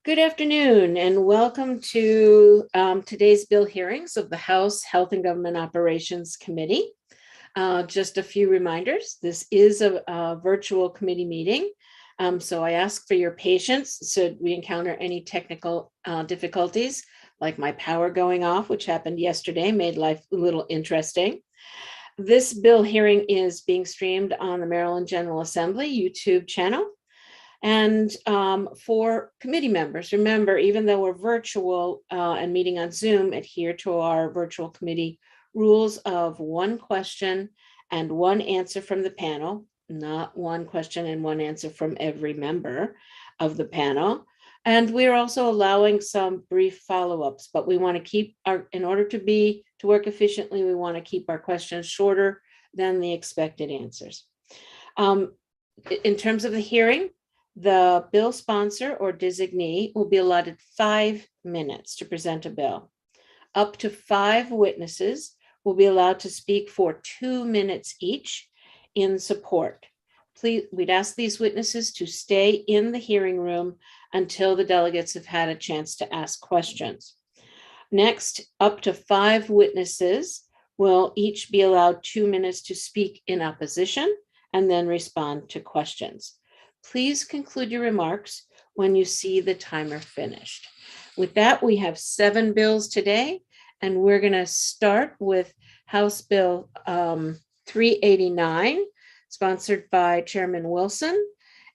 Good afternoon and welcome to today's bill hearings of the House Health and Government Operations Committee. Just a few reminders. This is a virtual committee meeting, so I ask for your patience should we encounter any technical difficulties, like my power going off, which happened yesterday, made life a little interesting. This bill hearing is being streamed on the Maryland General Assembly YouTube channel. And for committee members, remember, even though we're virtual and meeting on Zoom, adhere to our virtual committee rules of one question and one answer from the panel, not one question and one answer from every member of the panel. And we're also allowing some brief follow-ups, but we want to keep in order to work efficiently, we want to keep our questions shorter than the expected answers. In terms of the hearing, the bill sponsor or designee will be allotted 5 minutes to present a bill. Up to 5 witnesses will be allowed to speak for 2 minutes each in support. Please, we'd ask these witnesses to stay in the hearing room until the delegates have had a chance to ask questions. Next, up to 5 witnesses will each be allowed 2 minutes to speak in opposition and then respond to questions. Please conclude your remarks when you see the timer finished. With that, we have 7 bills today, and we're going to start with House Bill 389, sponsored by Chairman Wilson.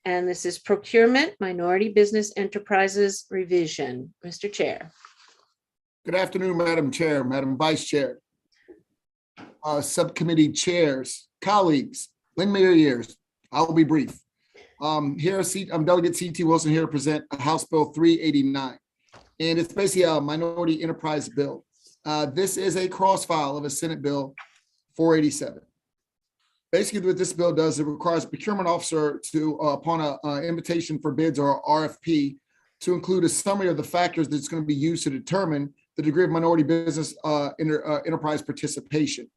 And this is Procurement Minority Business Enterprises Revision. Mr. Chair. Good afternoon, Madam Chair, Madam Vice Chair, subcommittee chairs, colleagues, lend me your ears. I'll be brief. I'm Delegate C.T. Wilson here to present House Bill 389, and it's basically a minority enterprise bill. This is a cross-file of a Senate Bill 487. Basically, what this bill does, it requires a procurement officer to, upon an invitation for bids or RFP, to include a summary of the factors that's going to be used to determine the degree of minority business enterprise participation,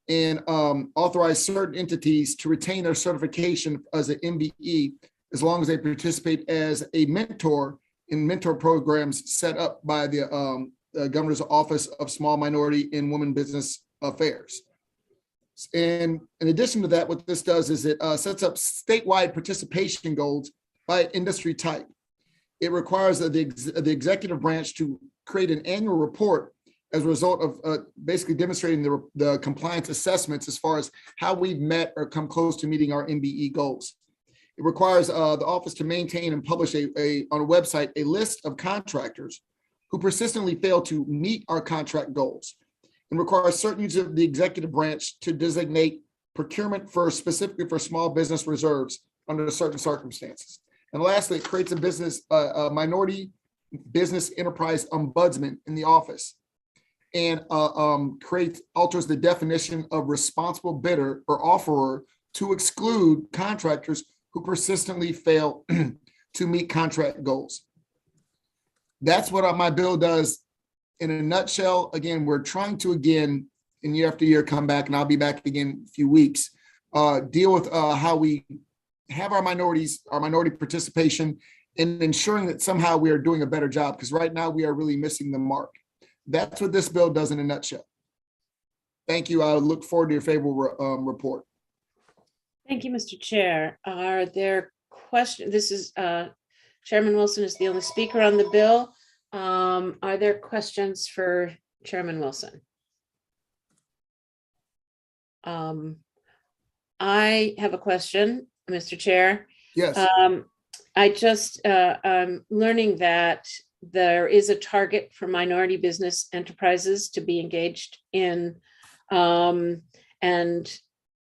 and authorize certain entities to retain their certification as an MBE as long as they participate as a mentor in mentor programs set up by the Governor's Office of Small Minority and Women Business Affairs. And in addition to that, what this does is it sets up statewide participation goals by industry type. It requires the executive branch to create an annual report as a result of basically demonstrating the compliance assessments as far as how we've met or come close to meeting our MBE goals. It requires the office to maintain and publish on a website a list of contractors who persistently fail to meet our contract goals, and requires certain use of the executive branch to designate procurement specifically for small business reserves under certain circumstances. And lastly, it creates a minority business enterprise ombudsman in the office, and alters the definition of responsible bidder or offerer to exclude contractors who persistently fail to meet contract goals. That's what my bill does in a nutshell. Again, we're trying to, and year after year, come back, and I'll be back again in a few weeks, deal with how we have our minority participation and ensuring that somehow we are doing a better job, because right now we are really missing the mark. That's what this bill does in a nutshell. Thank you. I look forward to your favorable report. Thank you, Mr. Chair. Are there questions? This is Chairman Wilson is the only speaker on the bill. Are there questions for Chairman Wilson? I have a question, Mr. Chair. Yes. I'm learning that there is a target for minority business enterprises to be engaged in. And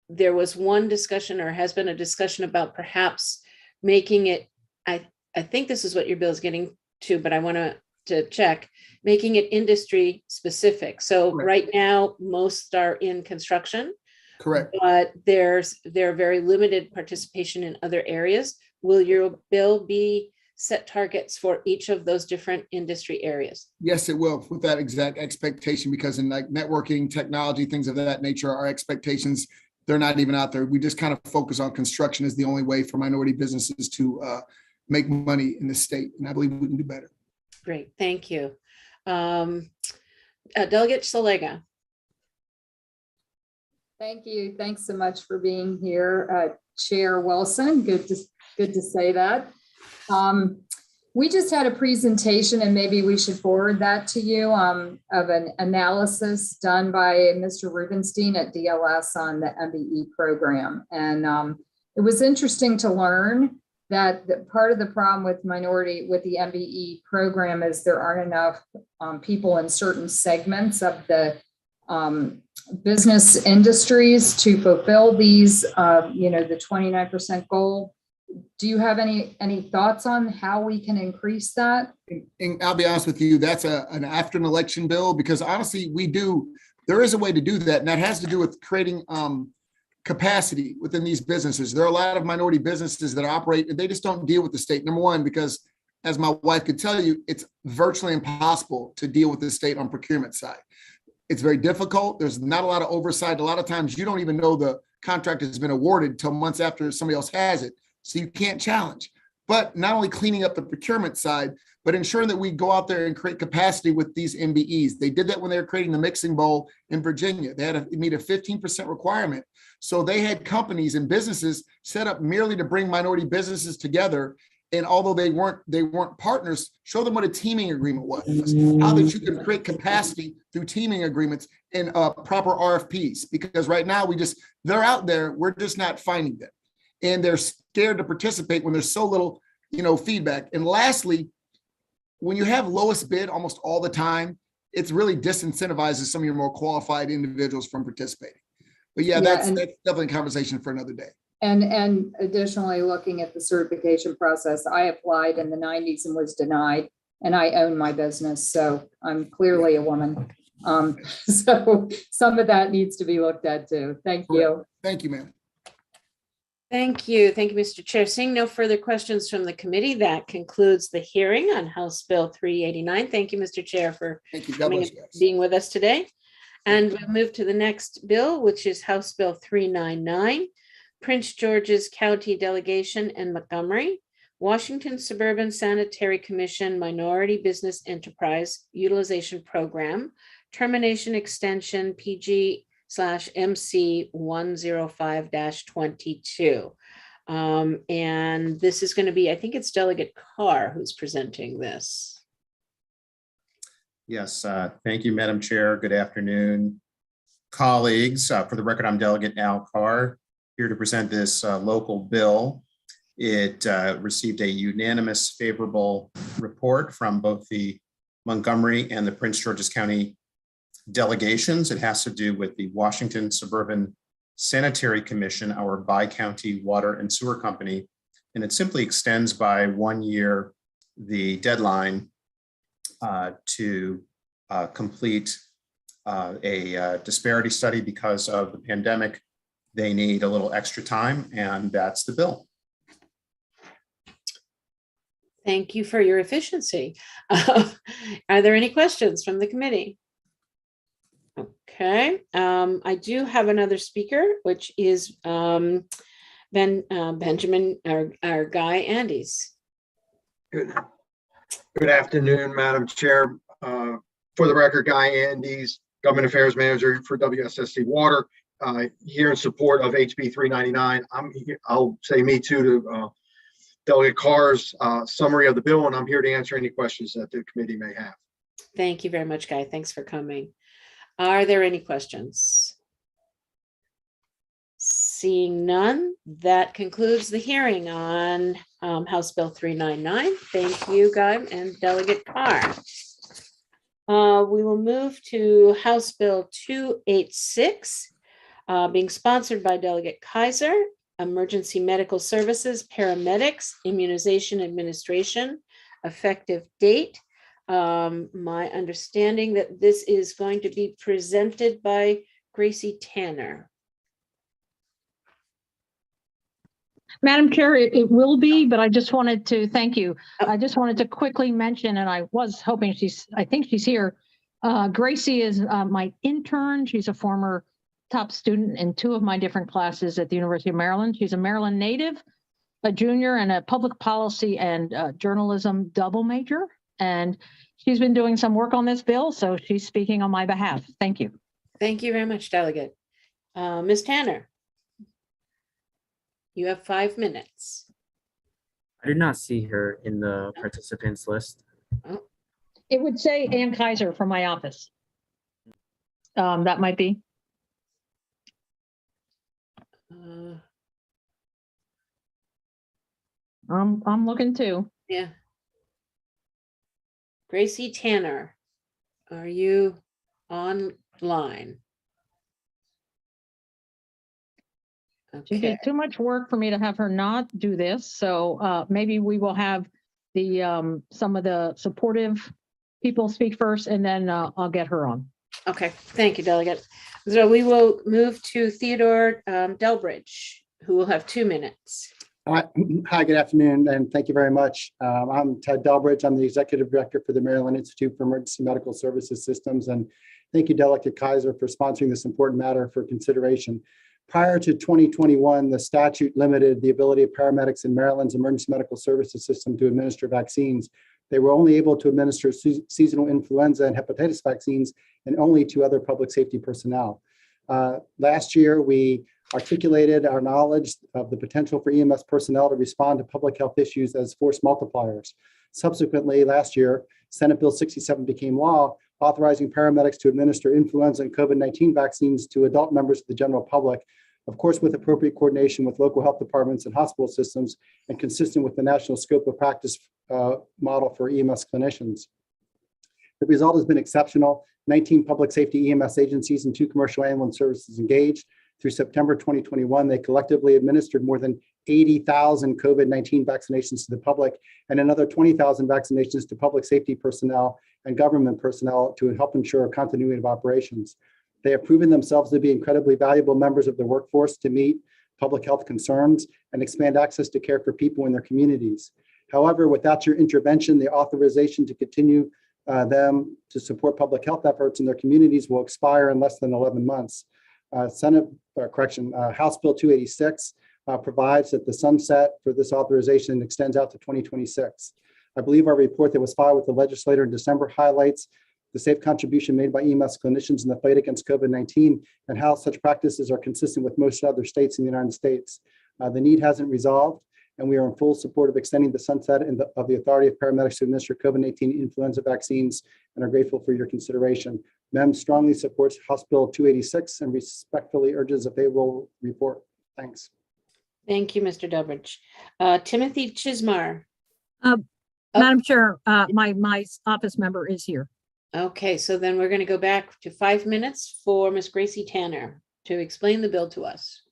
there was one discussion, or has been a discussion, about perhaps making it, I think this is what your bill is getting to, but I want to check, making it industry specific. So Correct. Right now, most are in construction. Correct. But there are very limited participation in other areas. Will your bill be set targets for each of those different industry areas? Yes, it will, with that exact expectation, because in like networking, technology, things of that nature, our expectations, they're not even out there. We just kind of focus on construction as the only way for minority businesses to make money in the state. And I believe we can do better. Great, thank you. Delegate Salega. Thank you. Thanks so much for being here, Chair Wilson. Good to say that. We just had a presentation, and maybe we should forward that to you, of an analysis done by Mr. Rubenstein at DLS on the MBE program. And it was interesting to learn that part of the problem with the MBE program is there aren't enough people in certain segments of the business industries to fulfill these, the 29% goal. Do you have any thoughts on how we can increase that? And I'll be honest with you, that's an after an election bill, because honestly, there is a way to do that. And that has to do with creating capacity within these businesses. There are a lot of minority businesses that operate, and they just don't deal with the state. Number one, because as my wife could tell you, it's virtually impossible to deal with the state on procurement side. It's very difficult. There's not a lot of oversight. A lot of times you don't even know the contract has been awarded till months after somebody else has it. So you can't challenge. But not only cleaning up the procurement side, but ensuring that we go out there and create capacity with these MBEs. They did that when they were creating the mixing bowl in Virginia. They had to meet a 15% requirement. So they had companies and businesses set up merely to bring minority businesses together. And although they weren't partners, show them what a teaming agreement was, how that you can create capacity through teaming agreements and proper RFPs. Because right now they're out there, we're just not finding them. And they're scared to participate when there's so little, feedback. And lastly, when you have lowest bid almost all the time, it's really disincentivizes some of your more qualified individuals from participating. But that's definitely a conversation for another day. And additionally, looking at the certification process, I applied in the 90s and was denied, and I own my business. So I'm clearly a woman. So some of that needs to be looked at too. Thank you. Thank you, ma'am. Thank you. Thank you, Mr. Chair. Seeing no further questions from the committee, that concludes the hearing on House Bill 389. Thank you, Mr. Chair, for being with us today. And we'll move to the next bill, which is House Bill 399, Prince George's County Delegation and Montgomery, Washington Suburban Sanitary Commission Minority Business Enterprise Utilization Program, Termination Extension PG/MC 105-22. And this is going to be, I think it's Delegate Carr who's presenting this. Yes, thank you, Madam Chair. Good afternoon, colleagues. For the record, I'm Delegate Al Carr, here to present this local bill. It received a unanimous favorable report from both the Montgomery and the Prince George's County delegations. It has to do with the Washington Suburban Sanitary Commission, our bi-county water and sewer company, and it simply extends by 1 year the deadline to complete a disparity study because of the pandemic. They need a little extra time, and that's the bill. Thank you for your efficiency. Are there any questions from the committee? Okay, I do have another speaker, which is Benjamin, our Guy Andes. Good afternoon, Madam Chair. For the record, Guy Andes, Government Affairs Manager for WSSC Water, here in support of HB 399. I'll say me too to Delegate Carr's summary of the bill, and I'm here to answer any questions that the committee may have. Thank you very much, Guy. Thanks for coming. Are there any questions? Seeing none, that concludes the hearing on House Bill 399. Thank you, Guy and Delegate Carr. We will move to House Bill 286, being sponsored by Delegate Keiser, Emergency Medical Services, Paramedics, Immunization Administration, effective date. My understanding that this is going to be presented by Gracie Tanner. Madam Chair, it will be, but I just wanted to thank you. I just wanted to quickly mention, and I was hoping I think she's here. Gracie is my intern. She's a former top student in 2 of my different classes at the University of Maryland. She's a Maryland native, a junior and a public policy and journalism double major. And she's been doing some work on this bill, so she's speaking on my behalf. Thank you. Thank you very much, Delegate. Ms. Tanner, you have 5 minutes. I did not see her in the participants list. It would say Ann Keiser from my office. That might be. I'm looking too. Yeah. Gracie Tanner, are you online? She Okay. did too much work for me to have her not do this. So maybe we will have the some of the supportive people speak first, and then I'll get her on. Okay, thank you, Delegate. So we will move to Theodore Delbridge, who will have 2 minutes. Hi, good afternoon, and thank you very much. I'm Ted Delbridge. I'm the Executive Director for the Maryland Institute for Emergency Medical Services Systems, and thank you, Delegate Keiser, for sponsoring this important matter for consideration. Prior to 2021, the statute limited the ability of paramedics in Maryland's emergency medical services system to administer vaccines. They were only able to administer seasonal influenza and hepatitis vaccines and only to other public safety personnel. Last year, we articulated our knowledge of the potential for EMS personnel to respond to public health issues as force multipliers. Subsequently, last year, Senate Bill 67 became law, authorizing paramedics to administer influenza and COVID-19 vaccines to adult members of the general public, of course, with appropriate coordination with local health departments and hospital systems, and consistent with the national scope of practice model for EMS clinicians. The result has been exceptional. 19 public safety EMS agencies and 2 commercial ambulance services engaged. Through September 2021, they collectively administered more than 80,000 COVID-19 vaccinations to the public and another 20,000 vaccinations to public safety personnel and government personnel to help ensure continuity of operations. They have proven themselves to be incredibly valuable members of the workforce to meet public health concerns and expand access to care for people in their communities. However, without your intervention, the authorization to continue them to support public health efforts in their communities will expire in less than 11 months. House Bill 286 provides that the sunset for this authorization extends out to 2026. I believe our report that was filed with the legislator in December highlights the safe contribution made by EMS clinicians in the fight against COVID-19 and how such practices are consistent with most other states in the United States. The need hasn't resolved, and we are in full support of extending the sunset of the authority of paramedics to administer COVID-19 influenza vaccines and are grateful for your consideration. MEM strongly supports House Bill 286 and respectfully urges a favorable report. Thanks. Thank you, Mr. Delbridge. Timothy Chismar. Madam Chair, my office member is here. Okay, so then we're going to go back to 5 minutes for Ms. Gracie Tanner to explain the bill to us.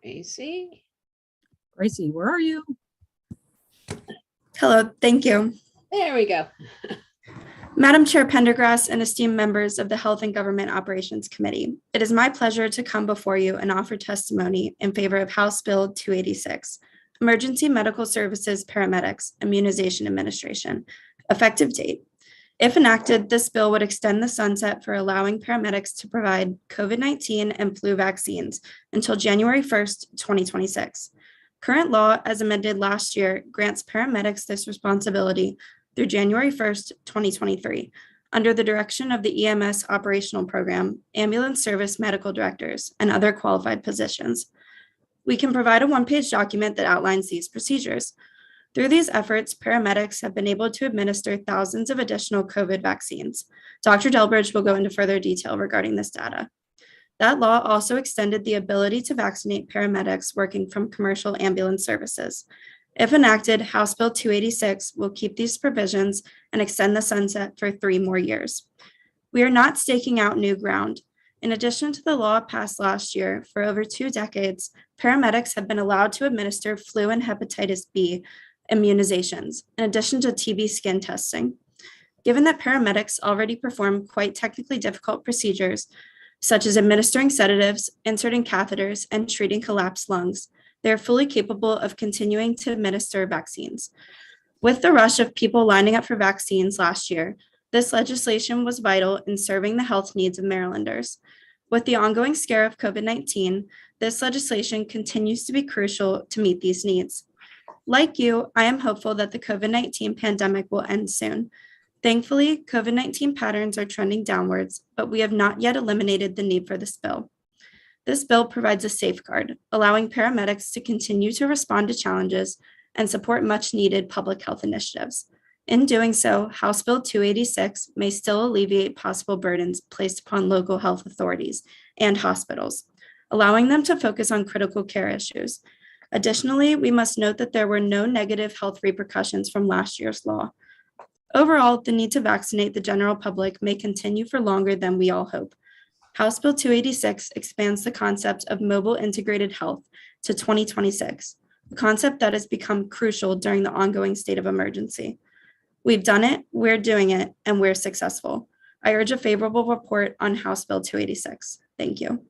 Gracie, Where are you? Hello, thank you. there we go. Madam Chair Pendergrass and esteemed members of the Health and Government Operations Committee, it is my pleasure to come before you and offer testimony in favor of House Bill 286, Emergency Medical Services Paramedics Immunization Administration, effective date. If enacted, this bill would extend the sunset for allowing paramedics to provide COVID-19 and flu vaccines until January 1st, 2026. Current law, as amended last year, grants paramedics this responsibility through January 1st, 2023, under the direction of the EMS Operational Program, Ambulance Service Medical Directors, and other qualified positions. We can provide a one-page document that outlines these procedures. Through these efforts, paramedics have been able to administer thousands of additional COVID vaccines. Dr. Delbridge will go into further detail regarding this data. That law also extended the ability to vaccinate paramedics working from commercial ambulance services. If enacted, House Bill 286 will keep these provisions and extend the sunset for 3 more years. We are not staking out new ground. In addition to the law passed last year, for over 2 decades, paramedics have been allowed to administer flu and hepatitis B immunizations, in addition to TB skin testing. Given that paramedics already perform quite technically difficult procedures, such as administering sedatives, inserting catheters, and treating collapsed lungs, they are fully capable of continuing to administer vaccines. With the rush of people lining up for vaccines last year, this legislation was vital in serving the health needs of Marylanders. With the ongoing scare of COVID-19, this legislation continues to be crucial to meet these needs. Like you, I am hopeful that the COVID-19 pandemic will end soon. Thankfully, COVID-19 patterns are trending downwards, but we have not yet eliminated the need for this bill. This bill provides a safeguard, allowing paramedics to continue to respond to challenges and support much-needed public health initiatives. In doing so, House Bill 286 may still alleviate possible burdens placed upon local health authorities and hospitals, allowing them to focus on critical care issues. Additionally, we must note that there were no negative health repercussions from last year's law. Overall, the need to vaccinate the general public may continue for longer than we all hope. House Bill 286 expands the concept of mobile integrated health to 2026, a concept that has become crucial during the ongoing state of emergency. We've done it, we're doing it, and we're successful. I urge a favorable report on House Bill 286. Thank you.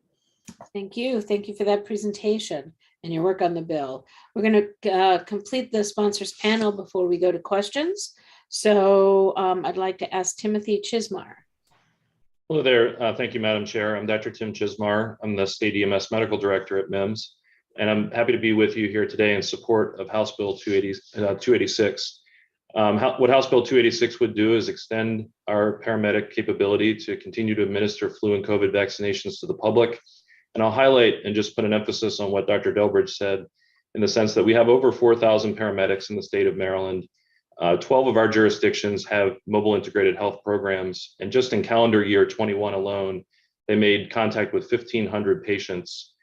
Thank you. Thank you for that presentation and your work on the bill. We're going to complete the sponsors panel before we go to questions. So I'd like to ask Timothy Chismar. Hello there. Thank you, Madam Chair. I'm Dr. Tim Chismar. I'm the State EMS Medical Director at MIMS, and I'm happy to be with you here today in support of House Bill 286. What House Bill 286 would do is extend our paramedic capability to continue to administer flu and COVID vaccinations to the public. And I'll highlight and just put an emphasis on what Dr. Delbridge said, in the sense that we have over 4,000 paramedics in the state of Maryland. 12 of our jurisdictions have mobile integrated health programs, and just in calendar year 21 alone, they made contact with 1,500 patients.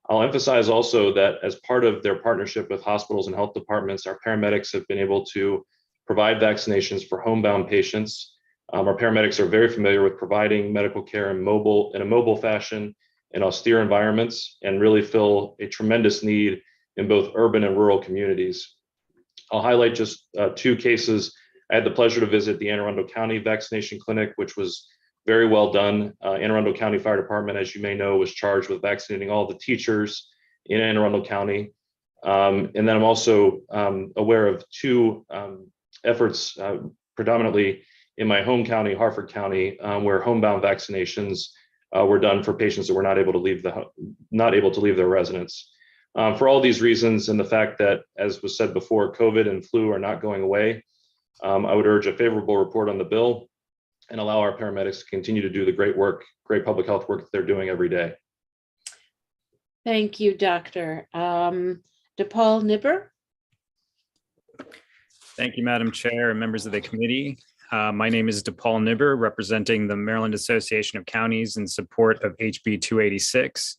I'll emphasize also that as part of their partnership with hospitals and health departments, our paramedics have been able to provide vaccinations for homebound patients. Our paramedics are very familiar with providing medical care in a mobile fashion in austere environments, and really fill a tremendous need in both urban and rural communities. I'll highlight just two cases. I had the pleasure to visit the Anne Arundel County Vaccination Clinic, which was very well done. Anne Arundel County Fire Department, as you may know, was charged with vaccinating all the teachers in Anne Arundel County. And then I'm also aware of two efforts, predominantly in my home county, Harford County, where homebound vaccinations were done for patients that were not able to leave their residence. For all these reasons, and the fact that, as was said before, COVID and flu are not going away, I would urge a favorable report on the bill and allow our paramedics to continue to do the great public health work that they're doing every day. Thank you, Dr. DePaul Nibber. Thank you, Madam Chair and members of the committee. My name is DePaul Nibber, representing the Maryland Association of Counties in support of HB 286.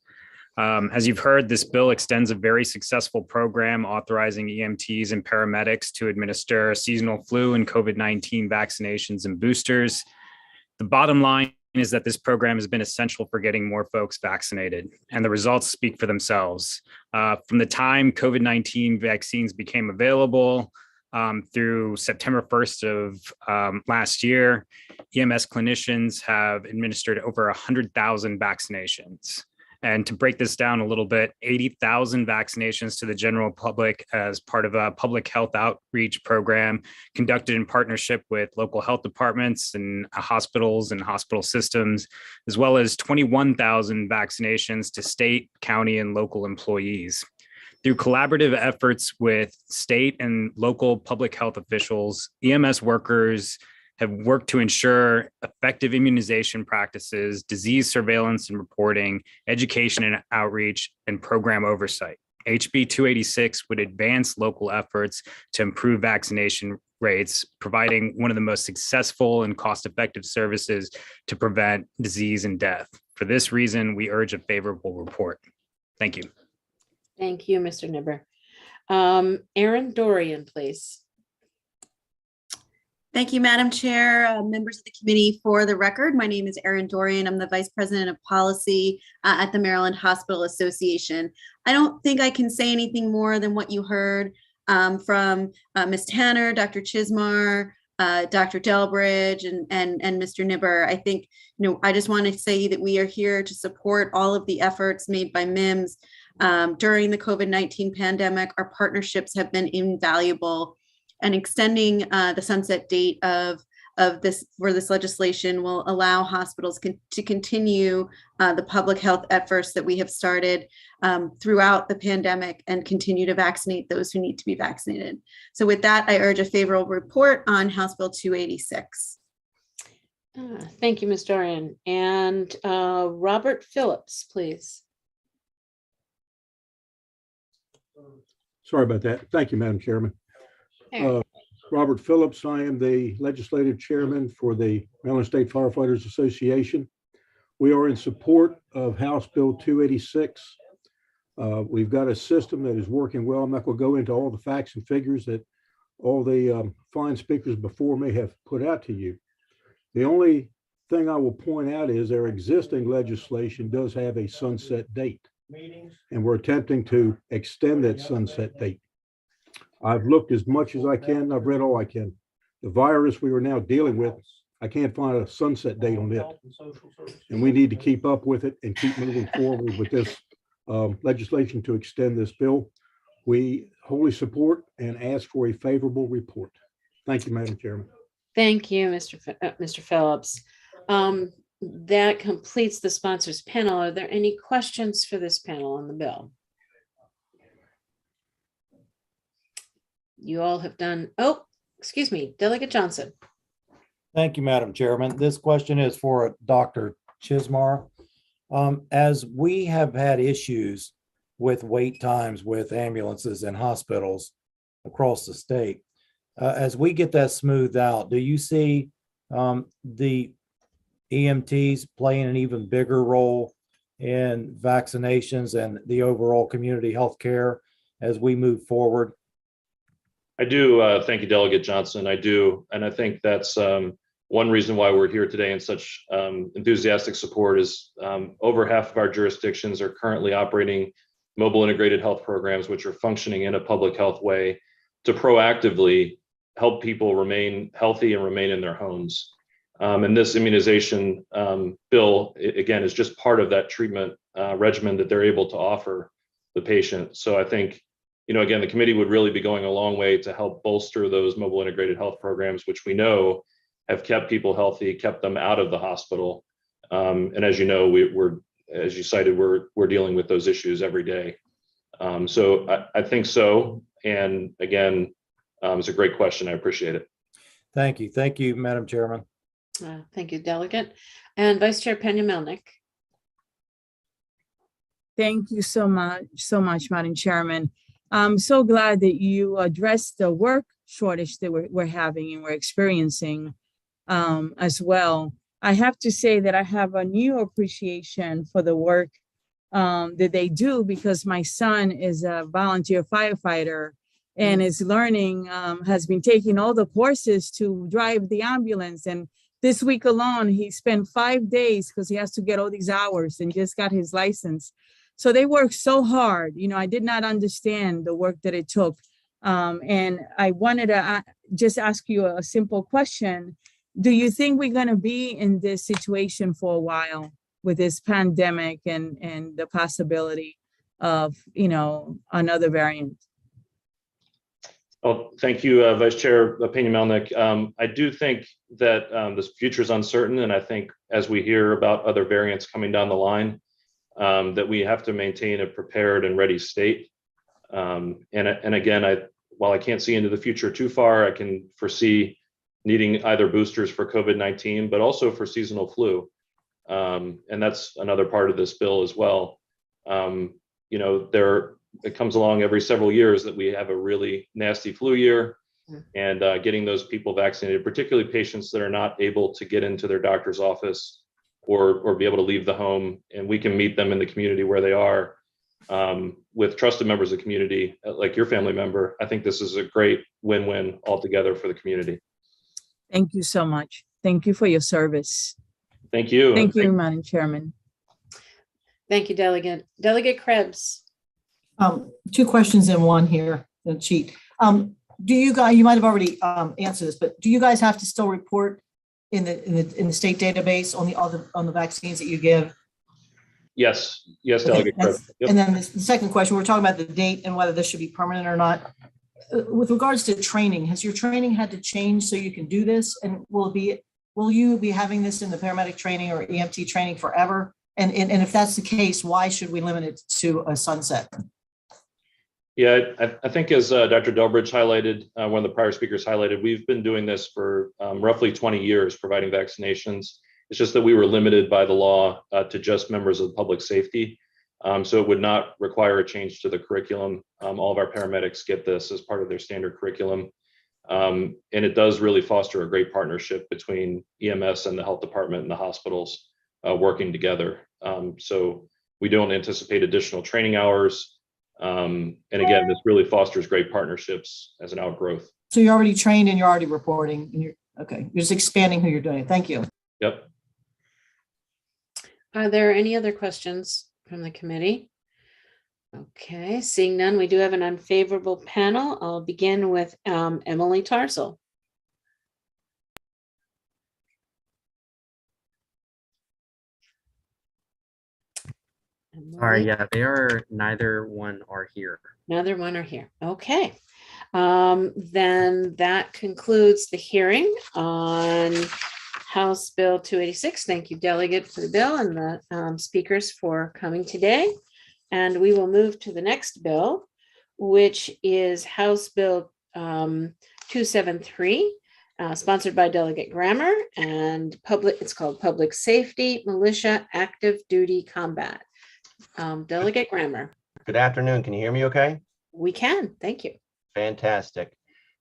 As you've heard, this bill extends a very successful program authorizing EMTs and paramedics to administer seasonal flu and COVID-19 vaccinations and boosters. The bottom line is that this program has been essential for getting more folks vaccinated, and the results speak for themselves. From the time COVID-19 vaccines became available through September 1st of last year, EMS clinicians have administered over 100,000 vaccinations. And to break this down a little bit, 80,000 vaccinations to the general public as part of a public health outreach program conducted in partnership with local health departments and hospitals and hospital systems, as well as 21,000 vaccinations to state, county, and local employees. Through collaborative efforts with state and local public health officials, EMS workers have worked to ensure effective immunization practices, disease surveillance and reporting, education and outreach, and program oversight. HB 286 would advance local efforts to improve vaccination rates, providing one of the most successful and cost-effective services to prevent disease and death. For this reason, we urge a favorable report. Thank you. Thank you, Mr. Nibber. Erin Dorian, please. Thank you, Madam Chair, members of the committee. For the record, my name is Erin Dorian. I'm the Vice President of Policy at the Maryland Hospital Association. I don't think I can say anything more than what you heard from Ms. Tanner, Dr. Chismar, Dr. Delbridge, and Mr. Nibber. I think, I just want to say that we are here to support all of the efforts made by MIMS during the COVID-19 pandemic. Our partnerships have been invaluable, and extending the sunset date of of this, where this legislation will allow hospitals to continue the public health efforts that we have started throughout the pandemic and continue to vaccinate those who need to be vaccinated. So with that, I urge a favorable report on House Bill 286. Thank you, Ms. Dorian. And Robert Phillips, please. Sorry about that. Thank you, Madam Chairman. Robert Phillips, I am the legislative chairman for the Maryland State Firefighters Association. We are in support of House Bill 286. We've got a system that is working well. I'm not going to go into all the facts and figures that all the fine speakers before me have put out to you. The only thing I will point out is our existing legislation does have a sunset date, and we're attempting to extend that sunset date. I've looked as much as I can. I've read all I can. The virus we are now dealing with, I can't find a sunset date on it. And we need to keep up with it and keep moving forward with this legislation to extend this bill. We wholly support and ask for a favorable report. Thank you, Madam Chairman. Thank you, Mr. Phillips. That completes the sponsors panel. Are there any questions for this panel on the bill? You all have done, oh, excuse me, Delegate Johnson. Thank you, Madam Chairman. This question is for Dr. Chismar. As we have had issues with wait times with ambulances and hospitals across the state, as we get that smoothed out, do you see the EMTs playing an even bigger role in vaccinations and the overall community health care as we move forward? I do. Thank you, Delegate Johnson. I do. And I think that's one reason why we're here today in such enthusiastic support is over half of our jurisdictions are currently operating mobile integrated health programs, which are functioning in a public health way to proactively help people remain healthy and remain in their homes. And this immunization bill, again, is just part of that treatment regimen that they're able to offer the patient. So I think, you know, again, the committee would really be going a long way to help bolster those mobile integrated health programs, which we know have kept people healthy, kept them out of the hospital. And as you know, we're, as you cited, we're dealing with those issues every day. So I think so. And again, it's a great question. I appreciate it. Thank you. Thank you, Madam Chairman. Thank you, Delegate. And Vice Chair Pena-Melnick. Thank you so much, Madam Chairman. I'm so glad that you addressed the work shortage that we're having and we're experiencing as well. I have to say that I have a new appreciation for the work that they do because my son is a volunteer firefighter and is learning, has been taking all the courses to drive the ambulance. And this week alone, he spent 5 days because he has to get all these hours and just got his license. So they work so hard. You know, I did not understand the work that it took. And I wanted to just ask you a simple question. Do you think we're going to be in this situation for a while with this pandemic and the possibility of, you know, another variant? Well, thank you, Vice Chair Pena-Melnick. I do think that this future is uncertain. And I think as we hear about other variants coming down the line, that we have to maintain a prepared and ready state. And again, while I can't see into the future too far, I can foresee needing either boosters for COVID-19, but also for seasonal flu. And that's another part of this bill as well. You know, it comes along every several years that we have a really nasty flu year, and getting those people vaccinated, particularly patients that are not able to get into their doctor's office or be able to leave the home, and we can meet them in the community where they are with trusted members of the community, like your family member. I think this is a great win-win altogether for the community. Thank you so much. Thank you for your service. Thank you. Thank you, Madam Chairman. Thank you, Delegate. Delegate Krebs. Two questions in one here, the cheat. Do you guys, you might have already answered this, but do you guys have to still report in the state database on the vaccines that you give? Yes, Delegate Krebs. Yep. And then the second question, we're talking about the date and whether this should be permanent or not. with regards to training, has your training had to change so you can do this? And will you be having this in the paramedic training or EMT training forever? And if that's the case, why should we limit it to a sunset? Yeah, I think as Dr. Delbridge highlighted, one of the prior speakers highlighted, we've been doing this for roughly 20 years, providing vaccinations. It's just that we were limited by the law to just members of public safety. So it would not require a change to the curriculum. All of our paramedics get this as part of their standard curriculum. And it does really foster a great partnership between EMS and the health department and the hospitals working together. So we don't anticipate additional training hours. And again, this really fosters great partnerships as an outgrowth. So you're already trained and you're already reporting and you're just expanding who you're doing it. Thank you. Yep. Are there any other questions from the committee? Okay, seeing none, we do have an unfavorable panel. I'll begin with Emily Tarsal. Sorry, yeah, neither one are here. Neither one are here. Okay. Then that concludes the hearing on House Bill 286. Thank you, Delegate, for the bill and the speakers for coming today. And we will move to the next bill, which is House Bill 273, sponsored by Delegate Grammer, and it's called Public Safety Militia Active Duty Combat. Delegate Grammer. Good afternoon. Can you hear me okay? We can. Thank you. Fantastic.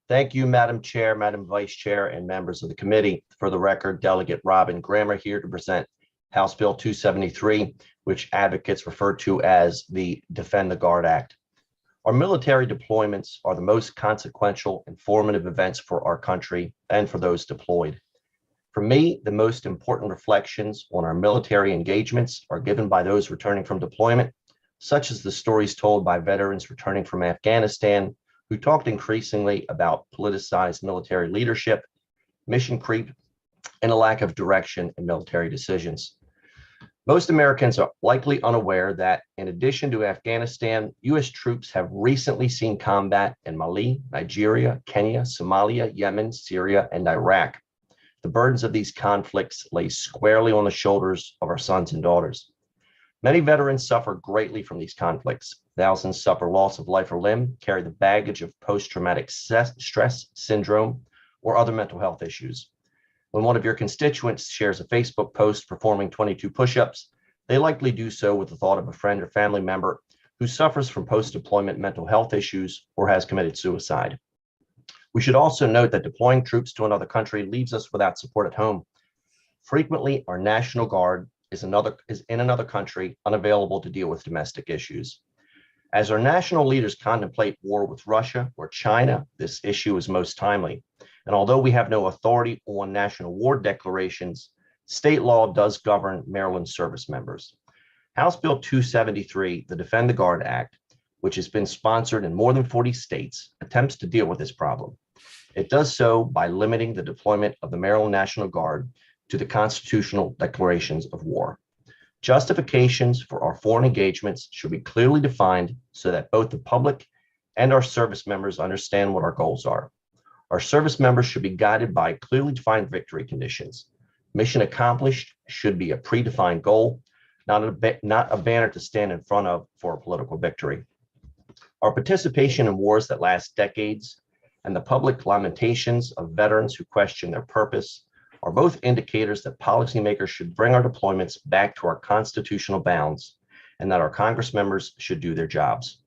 Thank you, Madam Chair, Madam Vice Chair, and members of the committee. For the record, Delegate Robin Grammer here to present House Bill 273, which advocates refer to as the Defend the Guard Act. Our military deployments are the most consequential and formative events for our country and for those deployed. For me, the most important reflections on our military engagements are given by those returning from deployment, such as the stories told by veterans returning from Afghanistan, who talked increasingly about politicized military leadership, mission creep, and a lack of direction in military decisions. Most Americans are likely unaware that, in addition to Afghanistan, U.S. troops have recently seen combat in Mali, Nigeria, Kenya, Somalia, Yemen, Syria, and Iraq. The burdens of these conflicts lay squarely on the shoulders of our sons and daughters. Many veterans suffer greatly from these conflicts. Thousands suffer loss of life or limb, carry the baggage of post-traumatic stress syndrome, or other mental health issues. When one of your constituents shares a Facebook post performing 22 push-ups, they likely do so with the thought of a friend or family member who suffers from post-deployment mental health issues or has committed suicide. We should also note that deploying troops to another country leaves us without support at home. Frequently, our National Guard is in another country, unavailable to deal with domestic issues. As our national leaders contemplate war with Russia or China, this issue is most timely. And although we have no authority on national war declarations, state law does govern Maryland service members. House Bill 273, the Defend the Guard Act, which has been sponsored in more than 40 states, attempts to deal with this problem. It does so by limiting the deployment of the Maryland National Guard to the constitutional declarations of war. Justifications for our foreign engagements should be clearly defined so that both the public and our service members understand what our goals are. Our service members should be guided by clearly defined victory conditions. Mission accomplished should be a predefined goal, not a banner to stand in front of for a political victory. Our participation in wars that last decades and the public lamentations of veterans who question their purpose are both indicators that policymakers should bring our deployments back to our constitutional bounds and that our Congress members should do their jobs.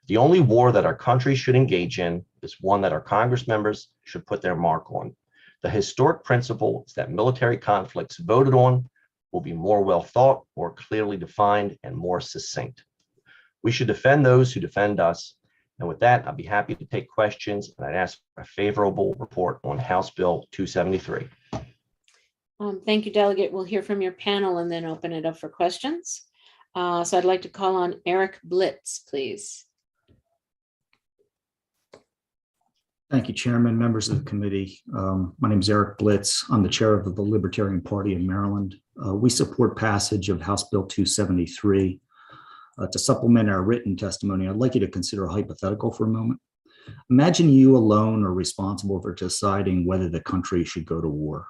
The only war that our country should engage in is one that our Congress members should put their mark on. The historic principle is that military conflicts voted on will be more well thought, more clearly defined, and more succinct. We should defend those who defend us. And with that, I'd be happy to take questions, and I'd ask for a favorable report on House Bill 273. Thank you, Delegate. We'll hear from your panel and then open it up for questions. So I'd like to call on Eric Blitz, please. Thank you, Chairman, members of the committee. My name is Eric Blitz. I'm the chair of the Libertarian Party in Maryland. We support passage of House Bill 273. To supplement our written testimony, I'd like you to consider a hypothetical for a moment. Imagine you alone are responsible for deciding whether the country should go to war.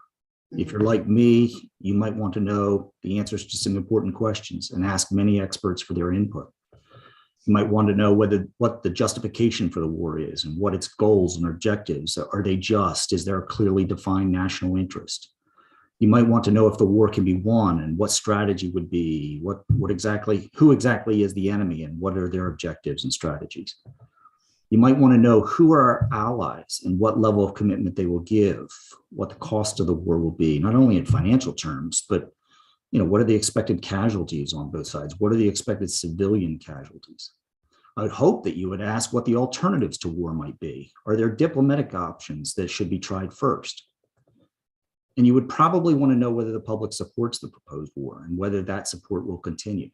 If you're like me, you might want to know the answers to some important questions and ask many experts for their input. You might want to know what the justification for the war is and what its goals and objectives. Are they just? Is there a clearly defined national interest? You might want to know if the war can be won and what strategy would be, who exactly is the enemy and what are their objectives and strategies. You might want to know who are our allies and what level of commitment they will give, what the cost of the war will be, not only in financial terms, but what are the expected casualties on both sides? What are the expected civilian casualties? I would hope that you would ask what the alternatives to war might be. Are there diplomatic options that should be tried first? And you would probably want to know whether the public supports the proposed war and whether that support will continue.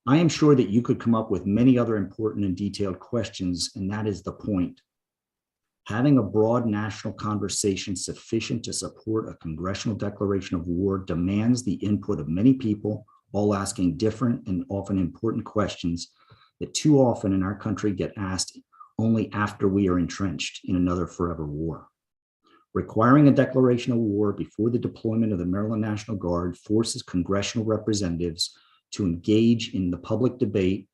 I am sure that you could come up with many other important and detailed questions, and that is the point. Having a broad national conversation sufficient to support a congressional declaration of war demands the input of many people, all asking different and often important questions that too often in our country get asked only after we are entrenched in another forever war. Requiring a declaration of war before the deployment of the Maryland National Guard forces congressional representatives to engage in the public debate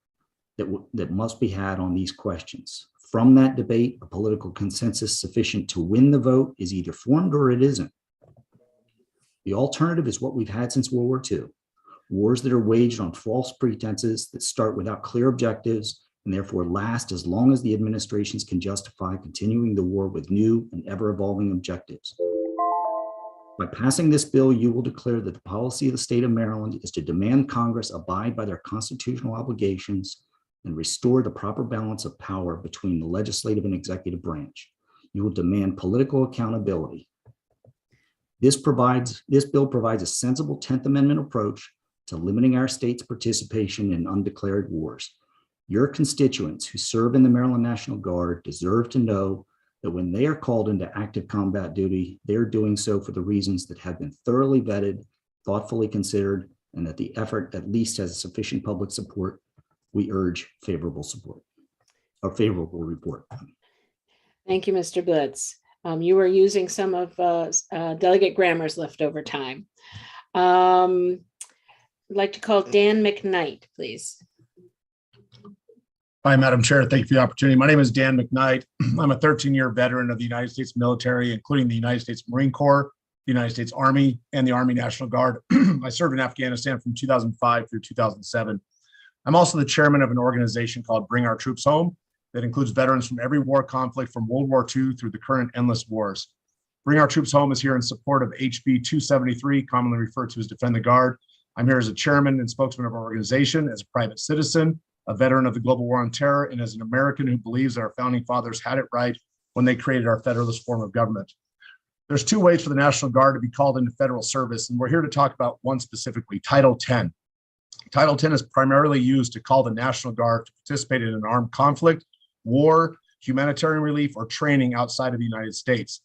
that must be had on these questions. From that debate, a political consensus sufficient to win the vote is either formed or it isn't. The alternative is what we've had since World War II, wars that are waged on false pretenses that start without clear objectives and therefore last as long as the administrations can justify continuing the war with new and ever-evolving objectives. By passing this bill, you will declare that the policy of the state of Maryland is to demand Congress abide by their constitutional obligations and restore the proper balance of power between the legislative and executive branch. You will demand political accountability. This bill provides a sensible 10th Amendment approach to limiting our state's participation in undeclared wars. Your constituents who serve in the Maryland National Guard deserve to know that when they are called into active combat duty, they're doing so for the reasons that have been thoroughly vetted, thoughtfully considered, and that the effort at least has sufficient public support. We urge favorable support, or favorable report. Thank you, Mr. Blitz. You were using some of Delegate Grammer's leftover time. I'd like to call Dan McKnight, please. Hi, Madam Chair. Thank you for the opportunity. My name is Dan McKnight. I'm a 13-year veteran of the United States military, including the United States Marine Corps, the United States Army, and the Army National Guard. I served in Afghanistan from 2005 through 2007. I'm also the chairman of an organization called Bring Our Troops Home that includes veterans from every war conflict from World War II through the current endless wars. Bring Our Troops Home is here in support of HB 273, commonly referred to as Defend the Guard. I'm here as a chairman and spokesman of our organization, as a private citizen, a veteran of the global war on terror, and as an American who believes that our founding fathers had it right when they created our federalist form of government. There's two ways for the National Guard to be called into federal service, and we're here to talk about one specifically, Title 10. Title 10 is primarily used to call the National Guard to participate in an armed conflict, war, humanitarian relief, or training outside of the United States.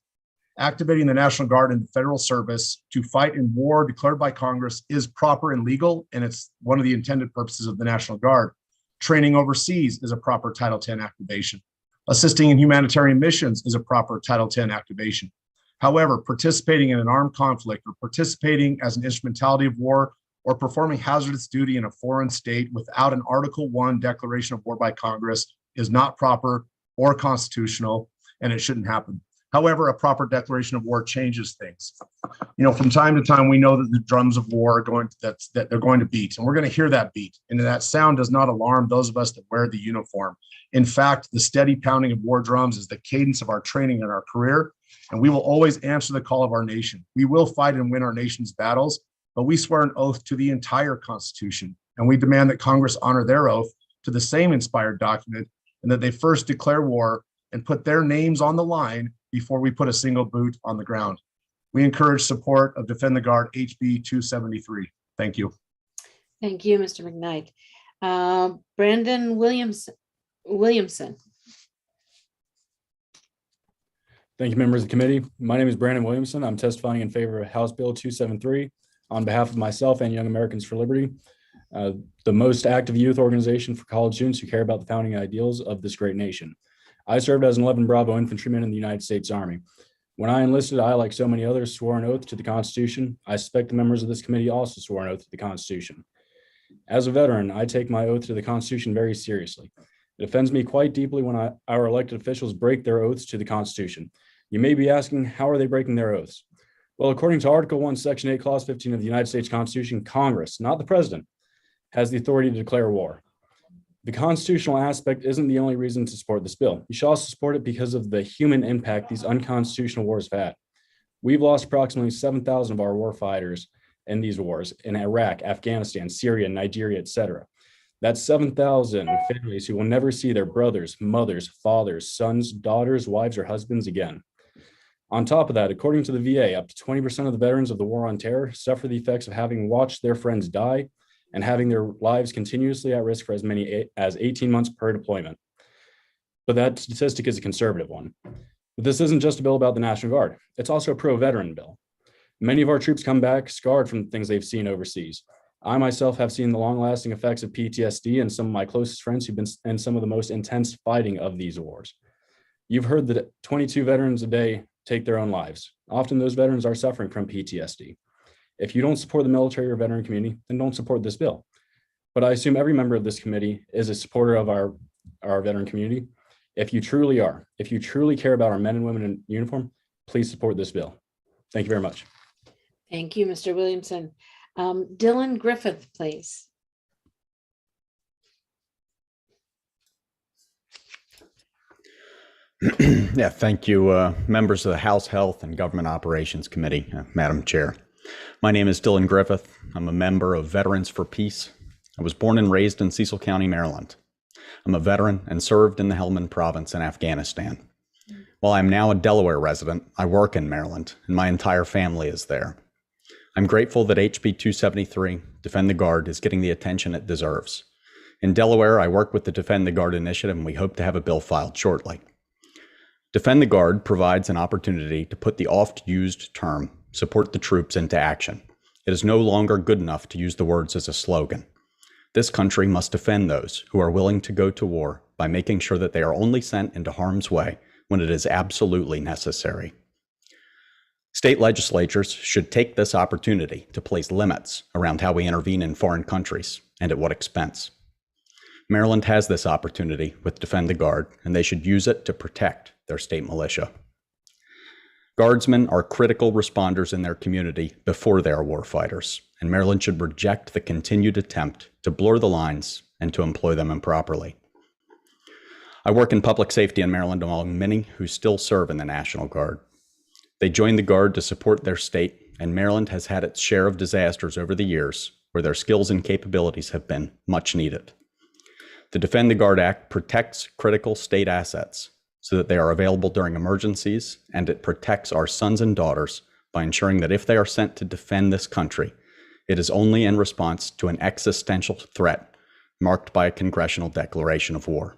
Activating the National Guard into federal service to fight in war declared by Congress is proper and legal, and it's one of the intended purposes of the National Guard. Training overseas is a proper Title 10 activation. Assisting in humanitarian missions is a proper Title 10 activation. However, participating in an armed conflict or participating as an instrumentality of war or performing hazardous duty in a foreign state without an Article 1 declaration of war by Congress is not proper or constitutional, and it shouldn't happen. However, a proper declaration of war changes things. From time to time, we know that the drums of war are going that they're going to beat, and we're going to hear that beat. And that sound does not alarm those of us that wear the uniform. In fact, the steady pounding of war drums is the cadence of our training and our career, and we will always answer the call of our nation. We will fight and win our nation's battles, but we swear an oath to the entire Constitution, and we demand that Congress honor their oath to the same inspired document, and that they first declare war and put their names on the line before we put a single boot on the ground. We encourage support of Defend the Guard HB 273. Thank you. Thank you, Mr. McKnight. Brandon Williamson. Thank you, members of the committee. My name is Brandon Williamson. I'm testifying in favor of House Bill 273 on behalf of myself and Young Americans for Liberty, the most active youth organization for college students who care about the founding ideals of this great nation. I served as an 11 Bravo infantryman in the United States Army. When I enlisted, I, like so many others, swore an oath to the Constitution. I suspect the members of this committee also swore an oath to the Constitution. As a veteran, I take my oath to the Constitution very seriously. It offends me quite deeply when our elected officials break their oaths to the Constitution. You may be asking, how are they breaking their oaths? Well, according to Article 1, Section 8, Clause 15 of the United States Constitution, Congress, not the president, has the authority to declare war. The constitutional aspect isn't the only reason to support this bill. You should also support it because of the human impact these unconstitutional wars have had. We've lost approximately 7,000 of our war fighters in these wars in Iraq, Afghanistan, Syria, Nigeria, etc. That's 7,000 families who will never see their brothers, mothers, fathers, sons, daughters, wives, or husbands again. On top of that, according to the VA, up to 20% of the veterans of the War on Terror suffer the effects of having watched their friends die and having their lives continuously at risk for as many as 18 months per deployment. But that statistic is a conservative one. But this isn't just a bill about the National Guard. It's also a pro-veteran bill. Many of our troops come back scarred from the things they've seen overseas. I myself have seen the long-lasting effects of PTSD and some of my closest friends who've been in some of the most intense fighting of these wars. You've heard that 22 veterans a day take their own lives. Often those veterans are suffering from PTSD. If you don't support the military or veteran community, then don't support this bill. But I assume every member of this committee is a supporter of our veteran community. If you truly are, if you truly care about our men and women in uniform, please support this bill. Thank you very much. Thank you, Mr. Williamson. Dillon Griffith, please. Yeah, thank you, members of the House Health and Government Operations Committee, Madam Chair. My name is Dillon Griffith. I'm a member of Veterans for Peace. I was born and raised in Cecil County, Maryland. I'm a veteran and served in the Helmand Province in Afghanistan. While I'm now a Delaware resident, I work in Maryland, and my entire family is there. I'm grateful that HB 273, Defend the Guard, is getting the attention it deserves. In Delaware, I work with the Defend the Guard initiative, and we hope to have a bill filed shortly. Defend the Guard provides an opportunity to put the oft-used term, support the troops, into action. It is no longer good enough to use the words as a slogan. This country must defend those who are willing to go to war by making sure that they are only sent into harm's way when it is absolutely necessary. State legislatures should take this opportunity to place limits around how we intervene in foreign countries and at what expense. Maryland has this opportunity with Defend the Guard, and they should use it to protect their state militia. Guardsmen are critical responders in their community before they are warfighters, and Maryland should reject the continued attempt to blur the lines and to employ them improperly. I work in public safety in Maryland among many who still serve in the National Guard. They joined the Guard to support their state, and Maryland has had its share of disasters over the years where their skills and capabilities have been much needed. The Defend the Guard Act protects critical state assets so that they are available during emergencies, and it protects our sons and daughters by ensuring that if they are sent to defend this country, it is only in response to an existential threat marked by a congressional declaration of war.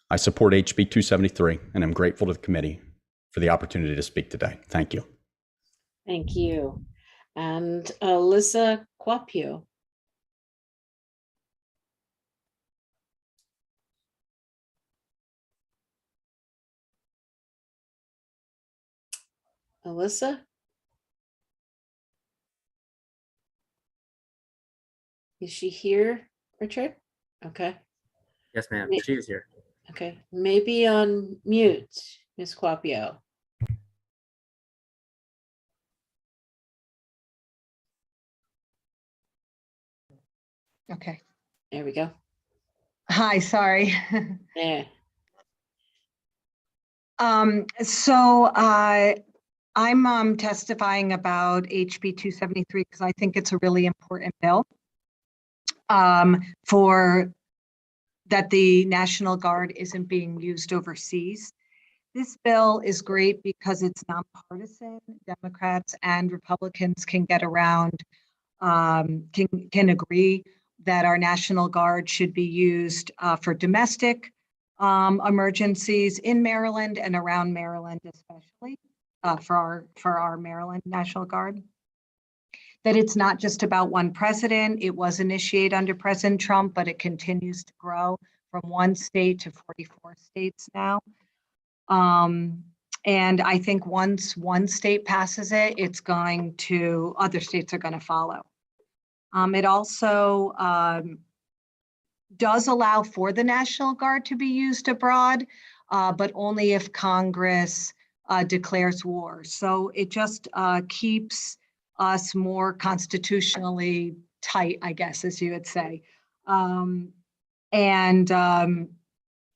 I support HB 273 and am grateful to the committee for the opportunity to speak today. Thank you. Thank you. And Alyssa Corpio. Alyssa? Is she here, Richard? Okay. Yes, ma'am. She is here. Okay, maybe on mute, Ms. Corpio. Okay. There we go. Hi, sorry. Yeah. I'm testifying about HB 273 because I think it's a really important bill for that the National Guard isn't being used overseas. This bill is great because it's nonpartisan. Democrats and Republicans can get around, can agree that our National Guard should be used for domestic emergencies in Maryland and around Maryland, especially for our Maryland National Guard. That it's not just about one president. It was initiated under President Trump, but it continues to grow. from 1 state to 44 states now. And I think once one state passes it, other states are going to follow. It also does allow for the National Guard to be used abroad, but only if Congress declares war. So it just keeps us more constitutionally tight, I guess, as you would say.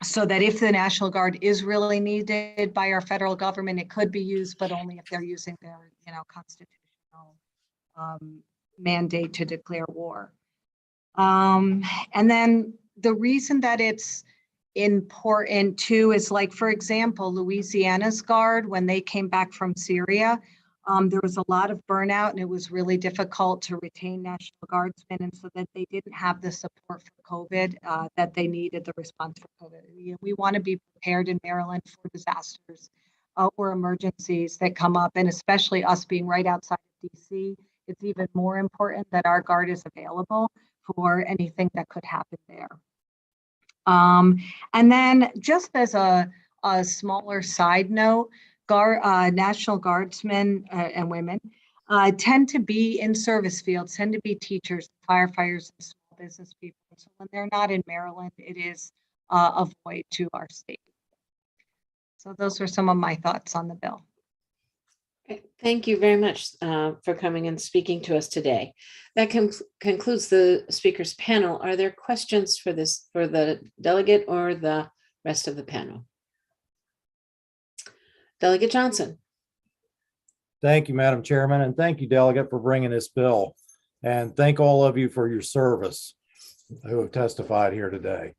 So that if the National Guard is really needed by our federal government, it could be used, but only if they're using their, constitutional mandate to declare war. And then the reason that it's important too is, like, for example, Louisiana's Guard, when they came back from Syria, there was a lot of burnout and it was really difficult to retain National Guardsmen, and so that they didn't have the support for COVID that they needed, the response for COVID. We want to be prepared in Maryland for disasters or emergencies that come up, and especially us being right outside of DC, it's even more important that our Guard is available for anything that could happen there. And then just as a smaller side note, National Guardsmen and women tend to be in service fields, tend to be teachers, firefighters, and small business people. So when they're not in Maryland, it is a void to our state. So those are some of my thoughts on the bill. Thank you very much for coming and speaking to us today. That concludes the speakers panel. Are there questions for the delegate or the rest of the panel? Delegate Johnson. Thank you, Madam Chairman, and thank you, Delegate, for bringing this bill. And thank all of you for your service who have testified here today.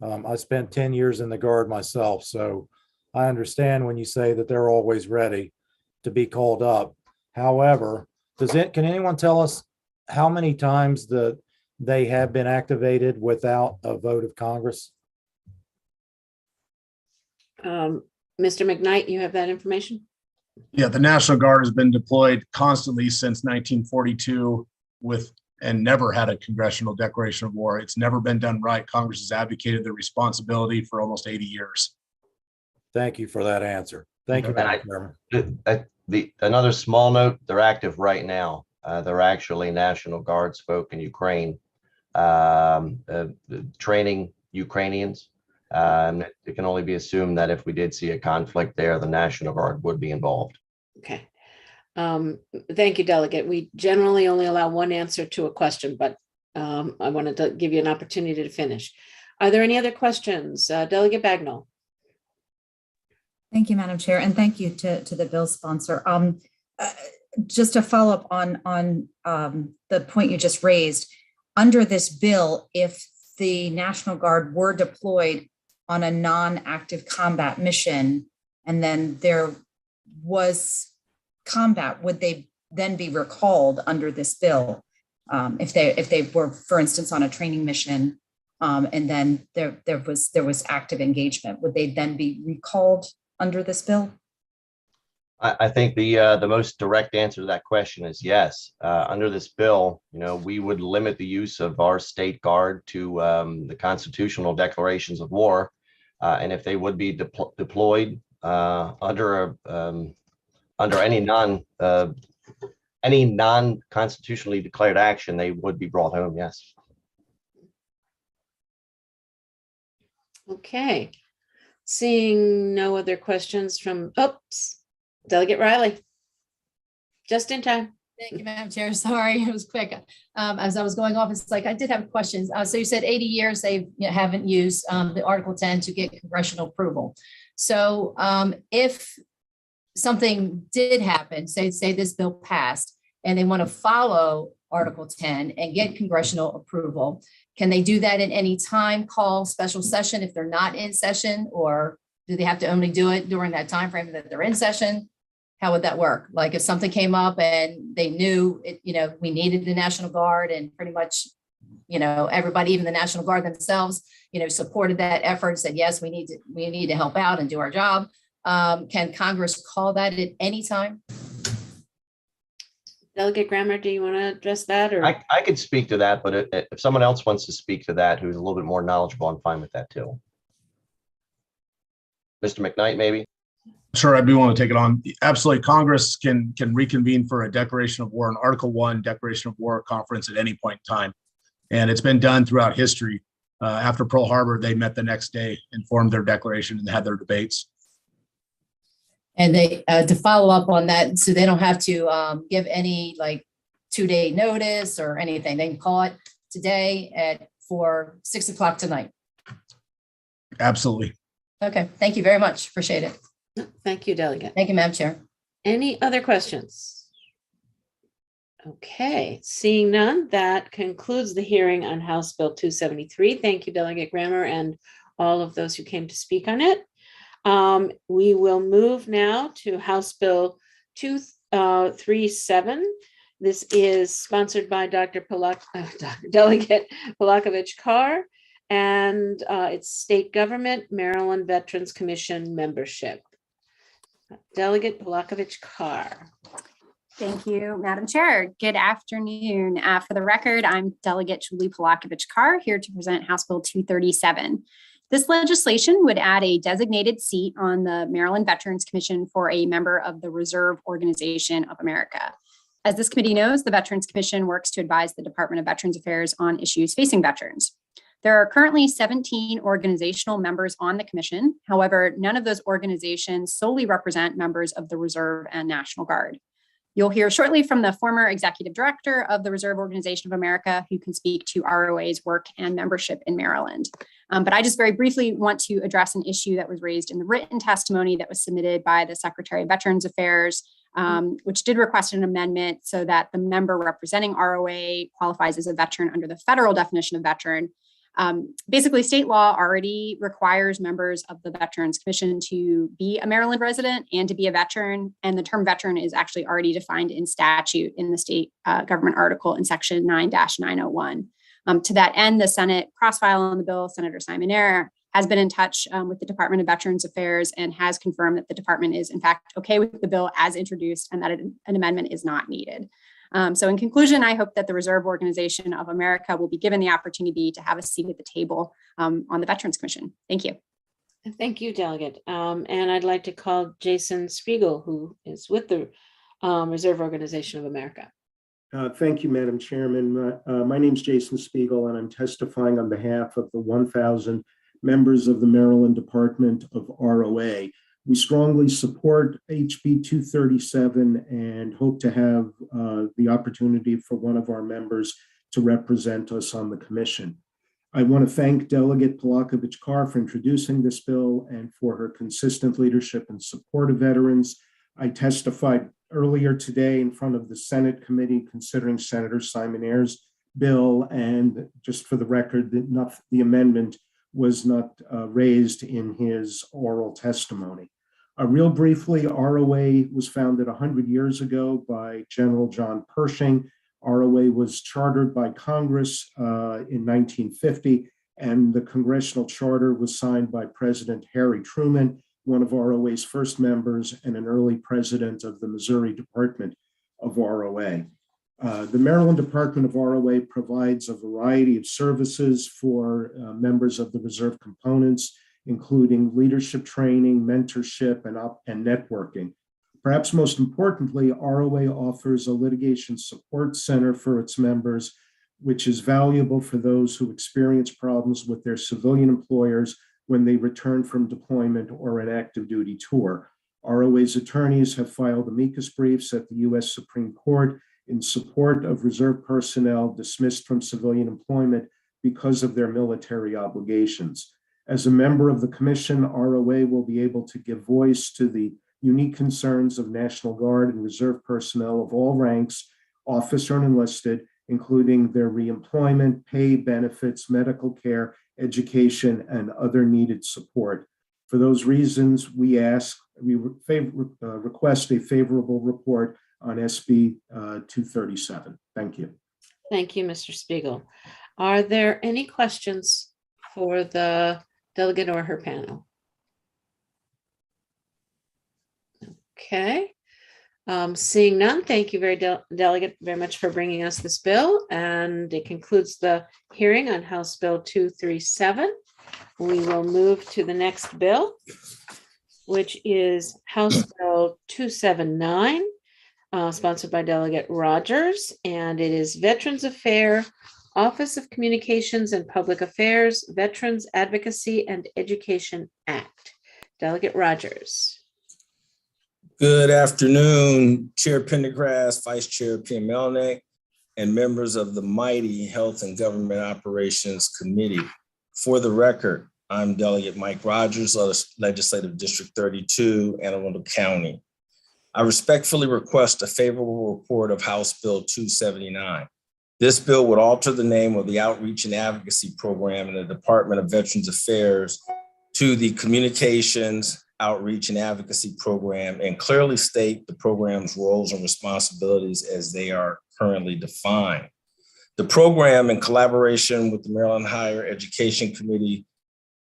I spent 10 years in the Guard myself, so I understand when you say that they're always ready to be called up. However, can anyone tell us how many times that they have been activated without a vote of Congress? Mr. McKnight, you have that information? Yeah, the National Guard has been deployed constantly since 1942 and never had a congressional declaration of war. It's never been done right. Congress has advocated the responsibility for almost 80 years. Thank you for that answer. Thank you, Madam Chairman. Another small note, they're active right now. They're actually National Guards folk in Ukraine, training Ukrainians. It can only be assumed that if we did see a conflict there, the National Guard would be involved. Okay. Thank you, Delegate. We generally only allow one answer to a question, but I wanted to give you an opportunity to finish. Are there any other questions? Delegate Bagnall. Thank you, Madam Chair, and thank you to the bill sponsor. Just to follow up on the point you just raised, under this bill, if the National Guard were deployed on a non-active combat mission, and then there was combat, would they then be recalled under this bill? If they were, for instance, on a training mission, and then there was active engagement, would they then be recalled under this bill? I think the most direct answer to that question is yes. Under this bill, we would limit the use of our state guard to the constitutional declarations of war, and if they would be deployed under any non-constitutionally declared action, they would be brought home. Yes. Okay. Seeing no other questions from, Delegate Riley. Just in time. Thank you, Madam Chair. Sorry, it was quick. As I was going off, it's like I did have questions. So you said 80 years they haven't used the Article 10 to get congressional approval. So if something did happen, say this bill passed, and they want to follow Article 10 and get congressional approval, can they do that at any time, call special session if they're not in session, or do they have to only do it during that time frame that they're in session? How would that work? Like if something came up and they knew it, we needed the National Guard, and pretty much, everybody, even the National Guard themselves, supported that effort, said, yes, we need to help out and do our job. Can Congress call that at any time? Delegate Grammer, do you want to address that or? I could speak to that, but if someone else wants to speak to that, who's a little bit more knowledgeable, I'm fine with that too. Mr. McKnight, maybe? Sure, I'd be willing to take it on. Absolutely, Congress can reconvene for a declaration of war, an Article 1 declaration of war conference at any point in time. And it's been done throughout history. After Pearl Harbor, they met the next day and formed their declaration and had their debates. And they, to follow up on that, so they don't have to give any like 2-day notice or anything. They can call it today for 6 o'clock tonight. Absolutely. Okay, thank you very much. Appreciate it. Thank you, Delegate. Thank you, Madam Chair. Any other questions? Okay, seeing none, that concludes the hearing on House Bill 273. Thank you, Delegate Grammer, and all of those who came to speak on it. We will move now to House Bill 237. This is sponsored by Delegate Polakovich Carr, and it's state government, Maryland Veterans Commission membership. Delegate Polakovich Carr. Thank you, Madam Chair. Good afternoon. For the record, I'm Delegate Julie Polakovich Carr, here to present House Bill 237. This legislation would add a designated seat on the Maryland Veterans Commission for a member of the Reserve Organization of America. As this committee knows, the Veterans Commission works to advise the Department of Veterans Affairs on issues facing veterans. There are currently 17 organizational members on the commission. However, none of those organizations solely represent members of the Reserve and National Guard. You'll hear shortly from the former executive director of the Reserve Organization of America, who can speak to ROA's work and membership in Maryland. But I just very briefly want to address an issue that was raised in the written testimony that was submitted by the Secretary of Veterans Affairs, which did request an amendment so that the member representing ROA qualifies as a veteran under the federal definition of veteran. Basically, state law already requires members of the Veterans Commission to be a Maryland resident and to be a veteran. And the term veteran is actually already defined in statute in the state government article in section 9-901. To that end, the Senate cross-file on the bill, Senator Simon Ayer, has been in touch with the Department of Veterans Affairs and has confirmed that the department is in fact okay with the bill as introduced and that an amendment is not needed. So in conclusion, I hope that the Reserve Organization of America will be given the opportunity to have a seat at the table on the Veterans Commission. Thank you. Thank you, Delegate. And I'd like to call Jason Spiegel, who is with the Reserve Organization of America. Thank you, Madam Chairman. My name is Jason Spiegel, and I'm testifying on behalf of the 1,000 members of the Maryland Department of ROA. We strongly support HB 237 and hope to have the opportunity for one of our members to represent us on the commission. I want to thank Delegate Polakovich Carr for introducing this bill and for her consistent leadership and support of veterans. I testified earlier today in front of the Senate committee considering Senator Simon Ayer's bill, and just for the record, the amendment was not raised in his oral testimony. Real briefly, ROA was founded 100 years ago by General John Pershing. ROA was chartered by Congress in 1950, and the congressional charter was signed by President Harry Truman, one of ROA's first members and an early president of the Missouri Department of ROA. The Maryland Department of ROA provides a variety of services for members of the reserve components, including leadership training, mentorship, and networking. Perhaps most importantly, ROA offers a litigation support center for its members, which is valuable for those who experience problems with their civilian employers when they return from deployment or an active duty tour. ROA's attorneys have filed amicus briefs at the U.S. Supreme Court in support of reserve personnel dismissed from civilian employment because of their military obligations. As a member of the commission, ROA will be able to give voice to the unique concerns of National Guard and Reserve personnel of all ranks, officer and enlisted, including their reemployment, pay, benefits, medical care, education, and other needed support. For those reasons, we request a favorable report on SB 237. Thank you. Thank you, Mr. Spiegel. Are there any questions for the delegate or her panel? Okay. Seeing none, thank you Delegate very much for bringing us this bill, and it concludes the hearing on House Bill 237. We will move to the next bill, which is House Bill 279, sponsored by Delegate Rogers, and it is Veterans Affairs, Office of Communications and Public Affairs, Veterans Advocacy and Education Act. Delegate Rogers. Good afternoon, Chair Pendergrass, Vice Chair P.M. Melnick, and members of the mighty Health and Government Operations Committee. For the record, I'm Delegate Mike Rogers, Legislative District 32, Anne Arundel County. I respectfully request a favorable report of House Bill 279. This bill would alter the name of the Outreach and Advocacy Program in the Department of Veterans Affairs to the Communications, Outreach and Advocacy Program, and clearly state the program's roles and responsibilities as they are currently defined. The program, in collaboration with the Maryland Higher Education Committee,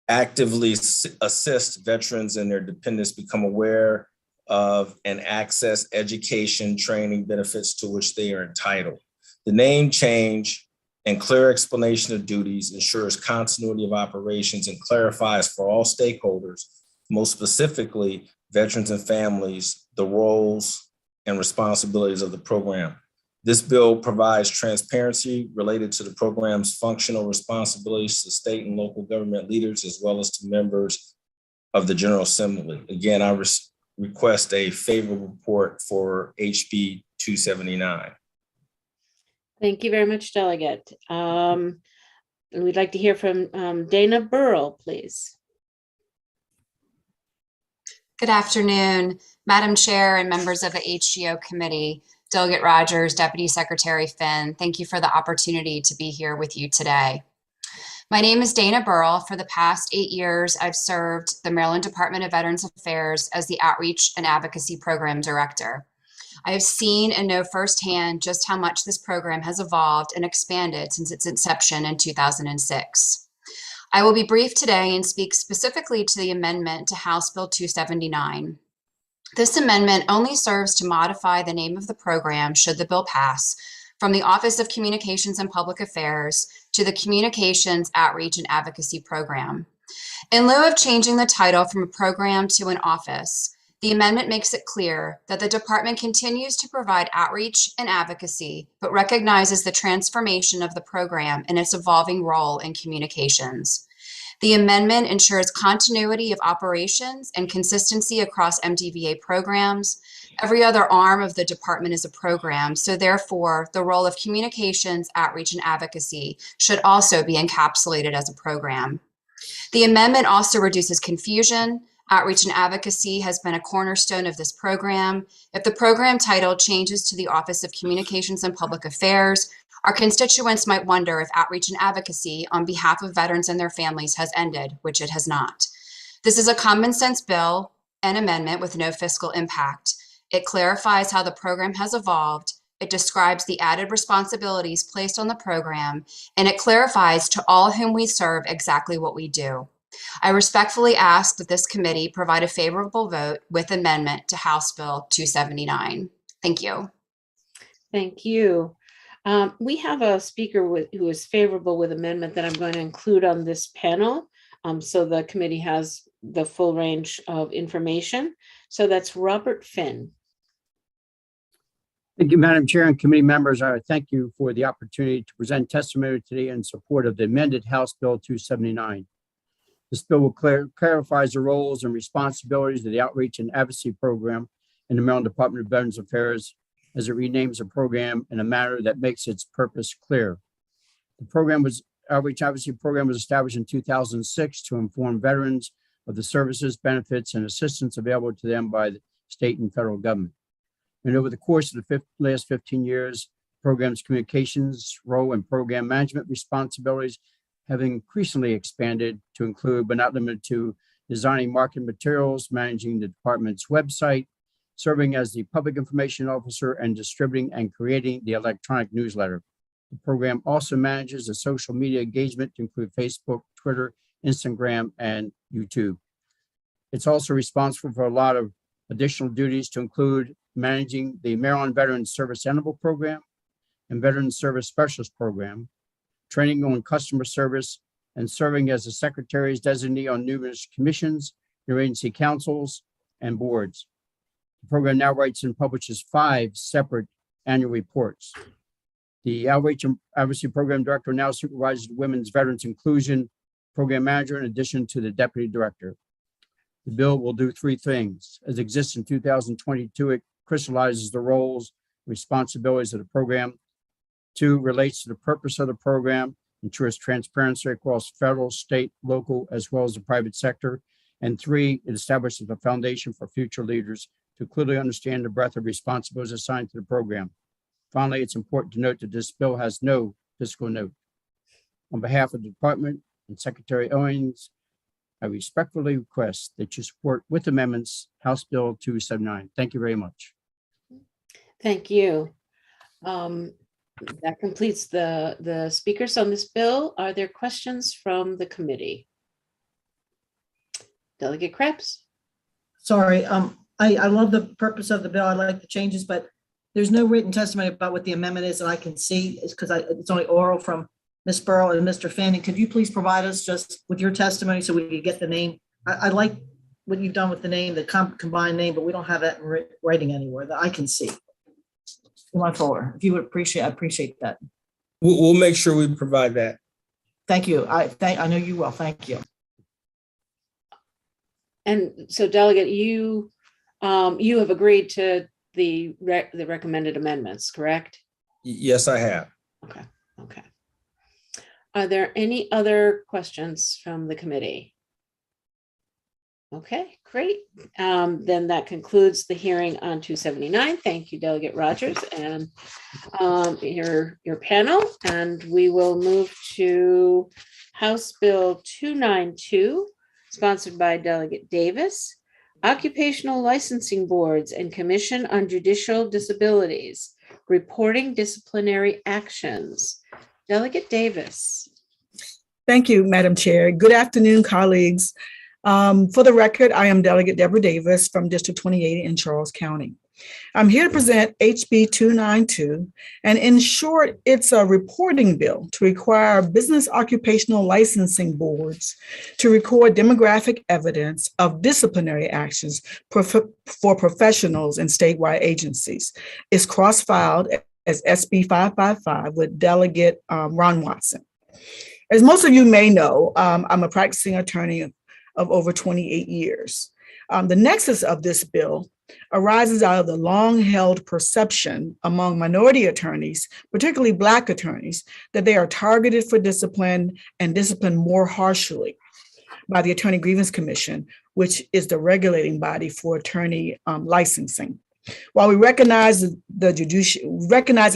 actively assists veterans and their dependents become aware of and access education, training, benefits to which they are entitled. The name change and clear explanation of duties ensures continuity of operations and clarifies for all stakeholders, most specifically veterans and families, the roles and responsibilities of the program. This bill provides transparency related to the program's functional responsibilities to state and local government leaders, as well as to members of the General Assembly. Again, I request a favorable report for HB 279. Thank you very much, Delegate. And we'd like to hear from Dana Burrell, please. Good afternoon, Madam Chair and members of the HGO Committee, Delegate Rogers, Deputy Secretary Finn. Thank you for the opportunity to be here with you today. My name is Dana Burrell. For the past 8 years, I've served the Maryland Department of Veterans Affairs as the Outreach and Advocacy Program Director. I have seen and know firsthand just how much this program has evolved and expanded since its inception in 2006. I will be brief today and speak specifically to the amendment to House Bill 279. This amendment only serves to modify the name of the program, should the bill pass, from the Office of Communications and Public Affairs to the Communications, Outreach, and Advocacy Program. In lieu of changing the title from a program to an office, the amendment makes it clear that the department continues to provide outreach and advocacy, but recognizes the transformation of the program and its evolving role in communications. The amendment ensures continuity of operations and consistency across MDVA programs. Every other arm of the department is a program, so therefore the role of communications, outreach, and advocacy should also be encapsulated as a program. The amendment also reduces confusion. Outreach and advocacy has been a cornerstone of this program. If the program title changes to the Office of Communications and Public Affairs, our constituents might wonder if outreach and advocacy on behalf of veterans and their families has ended, which it has not. This is a common sense bill and amendment with no fiscal impact. It clarifies how the program has evolved. It describes the added responsibilities placed on the program, and it clarifies to all whom we serve exactly what we do. I respectfully ask that this committee provide a favorable vote with amendment to House Bill 279. Thank you. Thank you. We have a speaker who is favorable with amendment that I'm going to include on this panel, so the committee has the full range of information. So that's Robert Finn. Thank you, Madam Chair and committee members. I thank you for the opportunity to present testimony today in support of the amended House Bill 279. This bill will clarify the roles and responsibilities of the Outreach and Advocacy Program in the Maryland Department of Veterans Affairs as it renames the program in a manner that makes its purpose clear. The Outreach Advocacy Program was established in 2006 to inform veterans of the services, benefits, and assistance available to them by the state and federal government. And over the course of the last 15 years, the program's communications, role, and program management responsibilities have increasingly expanded to include, but not limited to, designing marketing materials, managing the department's website, serving as the public information officer, and distributing and creating the electronic newsletter. The program also manages the social media engagement to include Facebook, Twitter, Instagram, and YouTube. It's also responsible for a lot of additional duties to include managing the Maryland Veteran Service Enable Program and Veteran Service Specialist Program, training on customer service, and serving as the Secretary's designee on numerous commissions, interagency councils, and boards. The program now writes and publishes 5 separate annual reports. The Outreach and Advocacy Program Director now supervises the Women's Veterans Inclusion Program Manager in addition to the Deputy Director. The bill will do 3 things. As exists in 2022, it crystallizes the roles and responsibilities of the program. 2, relates to the purpose of the program, ensures transparency across federal, state, local, as well as the private sector. And 3, it establishes a foundation for future leaders to clearly understand the breadth of responsibilities assigned to the program. Finally, it's important to note that this bill has no fiscal note. On behalf of the department and Secretary Owens, I respectfully request that you support with amendments House Bill 279. Thank you very much. Thank you. That completes the speakers on this bill. Are there questions from the committee? Delegate Krebs. Sorry, I love the purpose of the bill. I like the changes, but there's no written testimony about what the amendment is that I can see. It's because it's only oral from Ms. Burrell and Mr. Fanning. Could you please provide us just with your testimony so we can get the name? I like what you've done with the name, the combined name, but we don't have that in writing anywhere that I can see. In my folder, if you would appreciate, I appreciate that. We'll make sure we provide that. Thank you. I know you will. Thank you. And so, Delegate, you have agreed to the recommended amendments, correct? Yes, I have. Okay. Okay. Are there any other questions from the committee? Okay, great. Then that concludes the hearing on 279. Thank you, Delegate Rogers, and your panel. And we will move to House Bill 292, sponsored by Delegate Davis. Occupational Licensing Boards and Commission on Judicial Disabilities, reporting disciplinary actions. Delegate Davis. Thank you, Madam Chair. Good afternoon, colleagues. For the record, I am Delegate Deborah Davis from District 28 in Charles County. I'm here to present HB 292, and in short, it's a reporting bill to require business occupational licensing boards to record demographic evidence of disciplinary actions for professionals in statewide agencies. It's cross-filed as SB 555 with Delegate Ron Watson. As most of you may know, I'm a practicing attorney of over 28 years. The nexus of this bill arises out of the long-held perception among minority attorneys, particularly Black attorneys, that they are targeted for discipline and disciplined more harshly by the Attorney Grievance Commission, which is the regulating body for attorney licensing. While we recognize and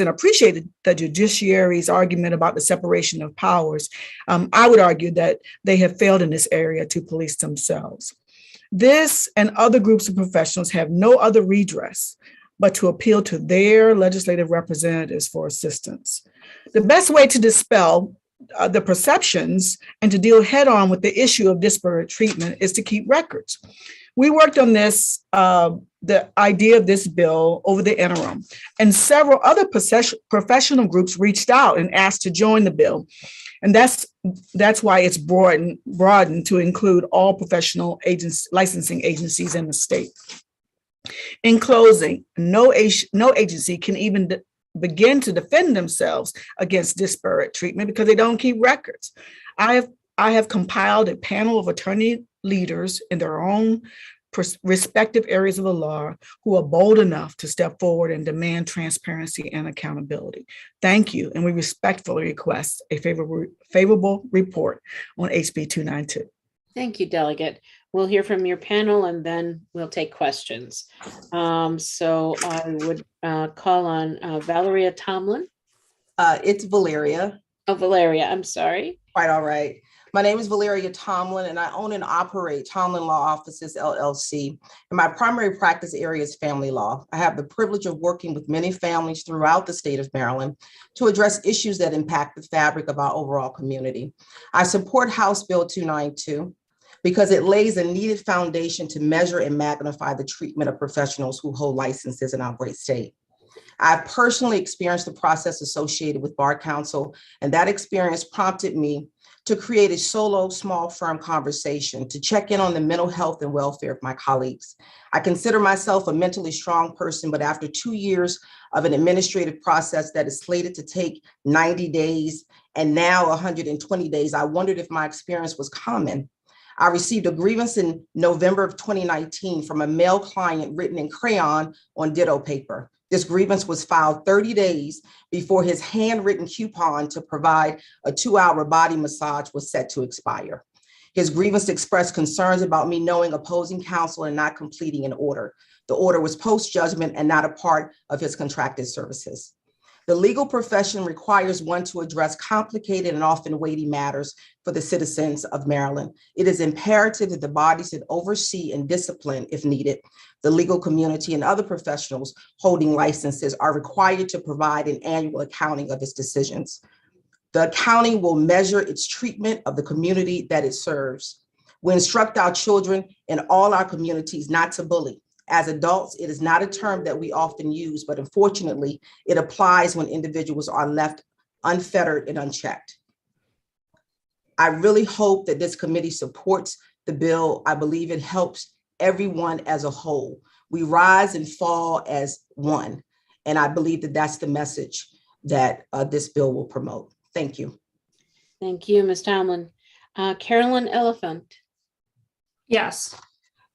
appreciate the judiciary's argument about the separation of powers, I would argue that they have failed in this area to police themselves. This and other groups of professionals have no other redress but to appeal to their legislative representatives for assistance. The best way to dispel the perceptions and to deal head on with the issue of disparate treatment is to keep records. We worked on this, the idea of this bill over the interim, and several other professional groups reached out and asked to join the bill. And that's why it's broadened to include all professional licensing agencies in the state. In closing, no agency can even begin to defend themselves against disparate treatment because they don't keep records. I have compiled a panel of attorney leaders in their own respective areas of the law who are bold enough to step forward and demand transparency and accountability. Thank you, and we respectfully request a favorable report on HB 292. Thank you, Delegate. We'll hear from your panel and then we'll take questions. So I would call on Valeria Tomlin. It's Valeria. Oh, Valeria, I'm sorry. Quite all right. My name is Valeria Tomlin, and I own and operate Tomlin Law Offices, LLC. And my primary practice area is family law. I have the privilege of working with many families throughout the state of Maryland to address issues that impact the fabric of our overall community. I support House Bill 292. because it lays a needed foundation to measure and magnify the treatment of professionals who hold licenses in our great state. I've personally experienced the process associated with Bar Council, and that experience prompted me to create a solo small firm conversation to check in on the mental health and welfare of my colleagues. I consider myself a mentally strong person, but after 2 years of an administrative process that is slated to take 90 days and now 120 days, I wondered if my experience was common. I received a grievance in November of 2019 from a male client written in crayon on ditto paper. This grievance was filed 30 days before his handwritten coupon to provide a 2-hour body massage was set to expire. His grievance expressed concerns about me knowing opposing counsel and not completing an order. The order was post-judgment and not a part of his contracted services. The legal profession requires one to address complicated and often weighty matters for the citizens of Maryland. It is imperative that the bodies that oversee and discipline, if needed, the legal community and other professionals holding licenses are required to provide an annual accounting of its decisions. The accounting will measure its treatment of the community that it serves. We instruct our children in all our communities not to bully. As adults, it is not a term that we often use, but unfortunately, it applies when individuals are left unfettered and unchecked. I really hope that this committee supports the bill. I believe it helps everyone as a whole. We rise and fall as one. And I believe that that's the message that this bill will promote. Thank you. Thank you, Ms. Tomlin. Carolyn Elephant. Yes.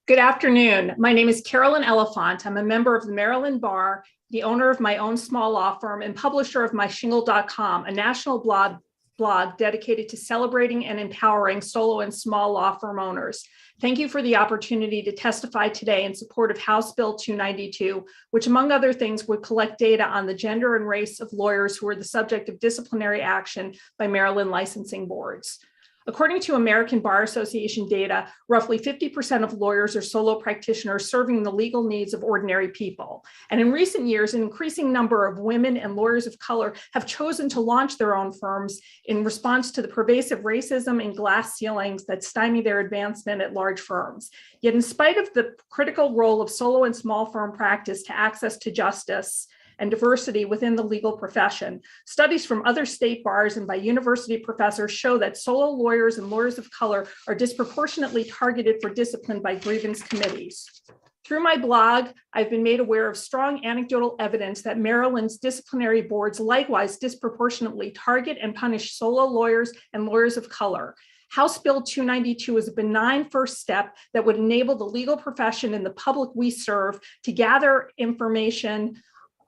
Good afternoon. My name is Carolyn Elephant. I'm a member of the Maryland Bar, the owner of my own small law firm, and publisher of myshingle.com, a national blog dedicated to celebrating and empowering solo and small law firm owners. Thank you for the opportunity to testify today in support of House Bill 292, which, among other things, would collect data on the gender and race of lawyers who are the subject of disciplinary action by Maryland licensing boards. According to American Bar Association data, roughly 50% of lawyers are solo practitioners serving the legal needs of ordinary people. And in recent years, an increasing number of women and lawyers of color have chosen to launch their own firms in response to the pervasive racism and glass ceilings that stymie their advancement at large firms. Yet in spite of the critical role of solo and small firm practice to access to justice and diversity within the legal profession, studies from other state bars and by university professors show that solo lawyers and lawyers of color are disproportionately targeted for discipline by grievance committees. Through my blog, I've been made aware of strong anecdotal evidence that Maryland's disciplinary boards likewise disproportionately target and punish solo lawyers and lawyers of color. House Bill 292 is a benign first step that would enable the legal profession and the public we serve to gather information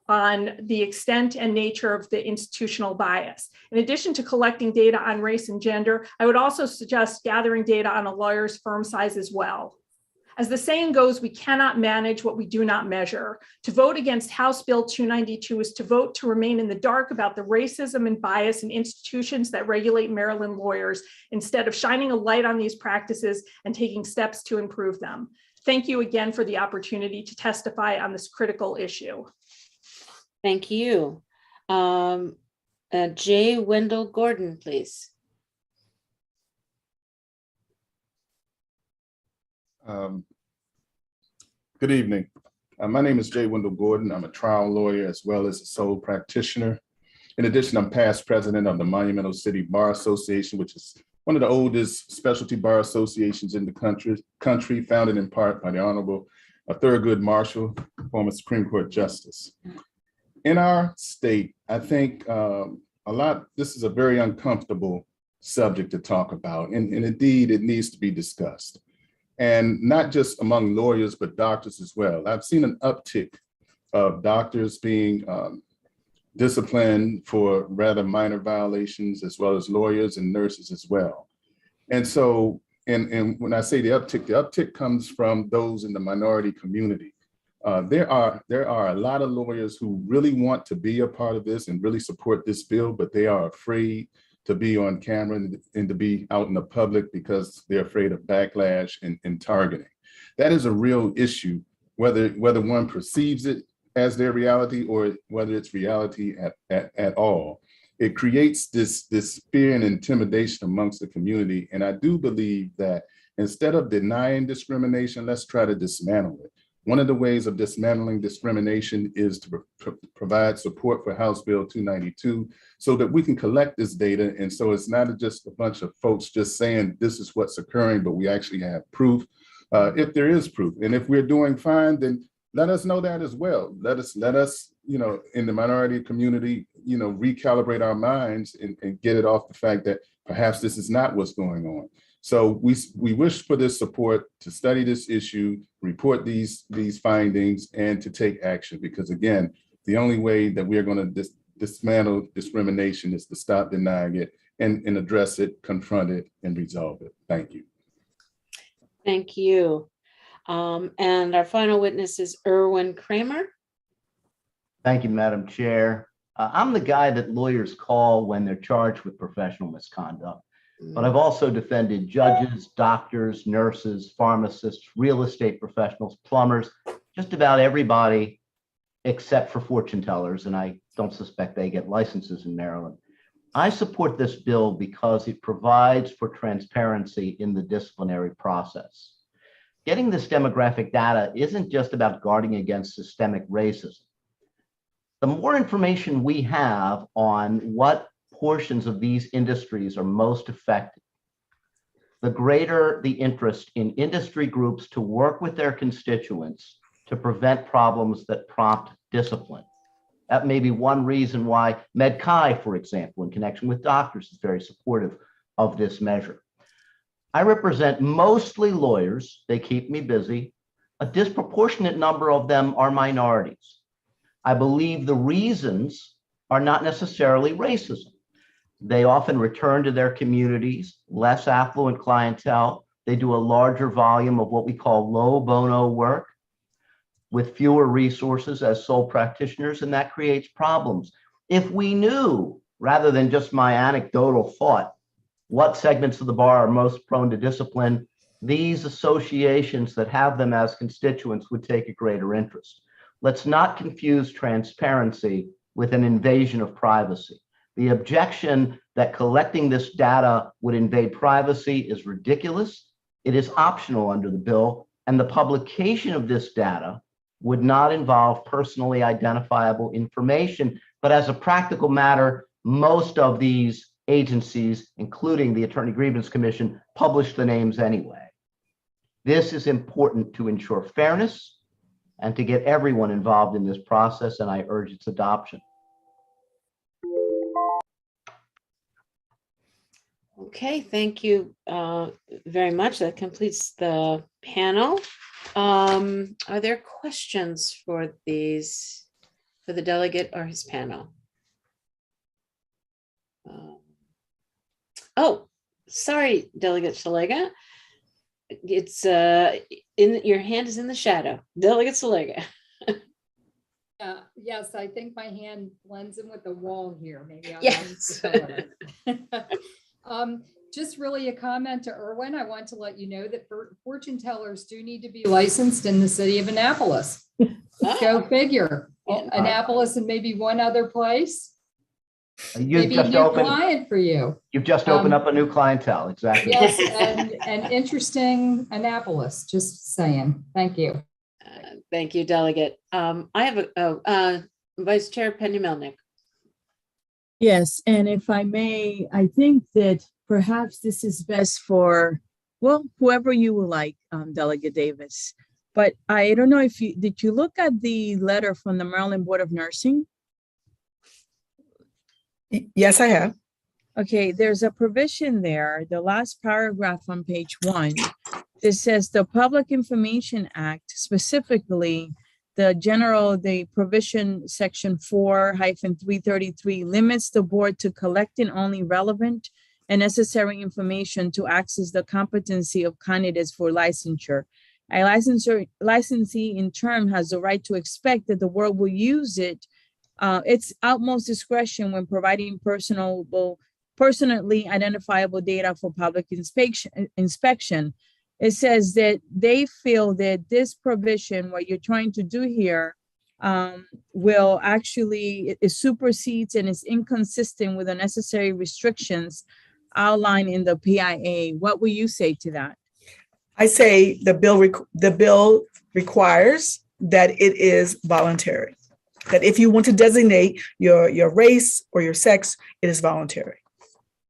on the extent and nature of the institutional bias. In addition to collecting data on race and gender, I would also suggest gathering data on a lawyer's firm size as well. As the saying goes, we cannot manage what we do not measure. To vote against House Bill 292 is to vote to remain in the dark about the racism and bias in institutions that regulate Maryland lawyers, instead of shining a light on these practices and taking steps to improve them. Thank you again for the opportunity to testify on this critical issue. Thank you. Jay Wendell Gordon, please. Good evening. My name is Jay Wendell Gordon. I'm a trial lawyer as well as a sole practitioner. In addition, I'm past president of the Monumental City Bar Association, which is one of the oldest specialty bar associations in the country, founded in part by the Honorable Thurgood Marshall, former Supreme Court Justice. In our state, I think this is a very uncomfortable subject to talk about, and indeed it needs to be discussed. And not just among lawyers, but doctors as well. I've seen an uptick of doctors being disciplined for rather minor violations, as well as lawyers and nurses as well. And so, and when I say the uptick comes from those in the minority community. There are a lot of lawyers who really want to be a part of this and really support this bill, but they are afraid to be on camera and to be out in the public because they're afraid of backlash and targeting. That is a real issue, whether one perceives it as their reality or whether it's reality at all. it creates this fear and intimidation amongst the community. And I do believe that instead of denying discrimination, let's try to dismantle it. One of the ways of dismantling discrimination is to provide support for House Bill 292 so that we can collect this data. And so it's not just a bunch of folks just saying this is what's occurring, but we actually have proof. If there is proof, and if we're doing fine, then let us know that as well. Let us, in the minority community, recalibrate our minds and get it off the fact that perhaps this is not what's going on. So we wish for this support to study this issue, report these findings, and to take action. Because again, the only way that we are going to dismantle discrimination is to stop denying it and address it, confront it, and resolve it. Thank you. Thank you. And our final witness is Erwin Kramer. Thank you, Madam Chair. I'm the guy that lawyers call when they're charged with professional misconduct. But I've also defended judges, doctors, nurses, pharmacists, real estate professionals, plumbers, just about everybody except for fortune tellers. And I don't suspect they get licenses in Maryland. I support this bill because it provides for transparency in the disciplinary process. Getting this demographic data isn't just about guarding against systemic racism. The more information we have on what portions of these industries are most affected, the greater the interest in industry groups to work with their constituents to prevent problems that prompt discipline. That may be one reason why MedChi, for example, in connection with doctors, is very supportive of this measure. I represent mostly lawyers. They keep me busy. A disproportionate number of them are minorities. I believe the reasons are not necessarily racism. They often return to their communities, less affluent clientele. They do a larger volume of what we call low bono work with fewer resources as sole practitioners, and that creates problems. If we knew, rather than just my anecdotal thought, what segments of the bar are most prone to discipline, these associations that have them as constituents would take a greater interest. Let's not confuse transparency with an invasion of privacy. The objection that collecting this data would invade privacy is ridiculous. It is optional under the bill, and the publication of this data would not involve personally identifiable information. But as a practical matter, most of these agencies, including the Attorney Grievance Commission, publish the names anyway. This is important to ensure fairness and to get everyone involved in this process, and I urge its adoption. Okay, thank you very much. That completes the panel. Are there questions for the delegate or his panel? Oh, sorry, Delegate Salega. It's your hand is in the shadow. Delegate Salega. Yes, I think my hand blends in with the wall here. Maybe I'll Yes. Just really a comment to Erwin. I want to let you know that fortune tellers do need to be licensed in the city of Annapolis. Go figure. Annapolis and maybe one other place. Maybe a new client for you. You've just opened up a new clientele, exactly. Yes, and interesting Annapolis, just saying. Thank you. Thank you, Delegate. I have Vice Chair Penny Melnick. Yes, and if I may, I think that perhaps this is best for, well, whoever you would like, Delegate Davis. But I don't know if did you look at the letter from the Maryland Board of Nursing? Yes, I have. Okay, there's a provision there, the last paragraph on page 1. It says the Public Information Act, specifically the provision section 4-333 limits the board to collecting only relevant and necessary information to access the competency of candidates for licensure. A licensee in turn has the right to expect that the board will use its utmost discretion when providing personally identifiable data for public inspection. It says that they feel that this provision, what you're trying to do here, will actually, it supersedes and is inconsistent with the necessary restrictions outlined in the PIA. What will you say to that? I say the bill requires that it is voluntary. That if you want to designate your race or your sex, it is voluntary.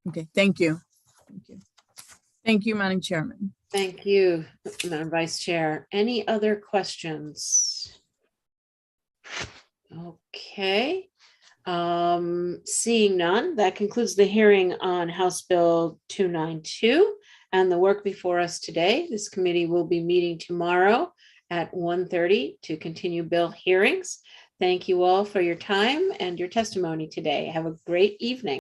Okay, thank you. Thank you. Thank you, Madam Chairman. Thank you, Madam Vice Chair. Any other questions? Okay. Seeing none, that concludes the hearing on House Bill 292 and the work before us today. This committee will be meeting tomorrow at 1:30 to continue bill hearings. Thank you all for your time and your testimony today. Have a great evening.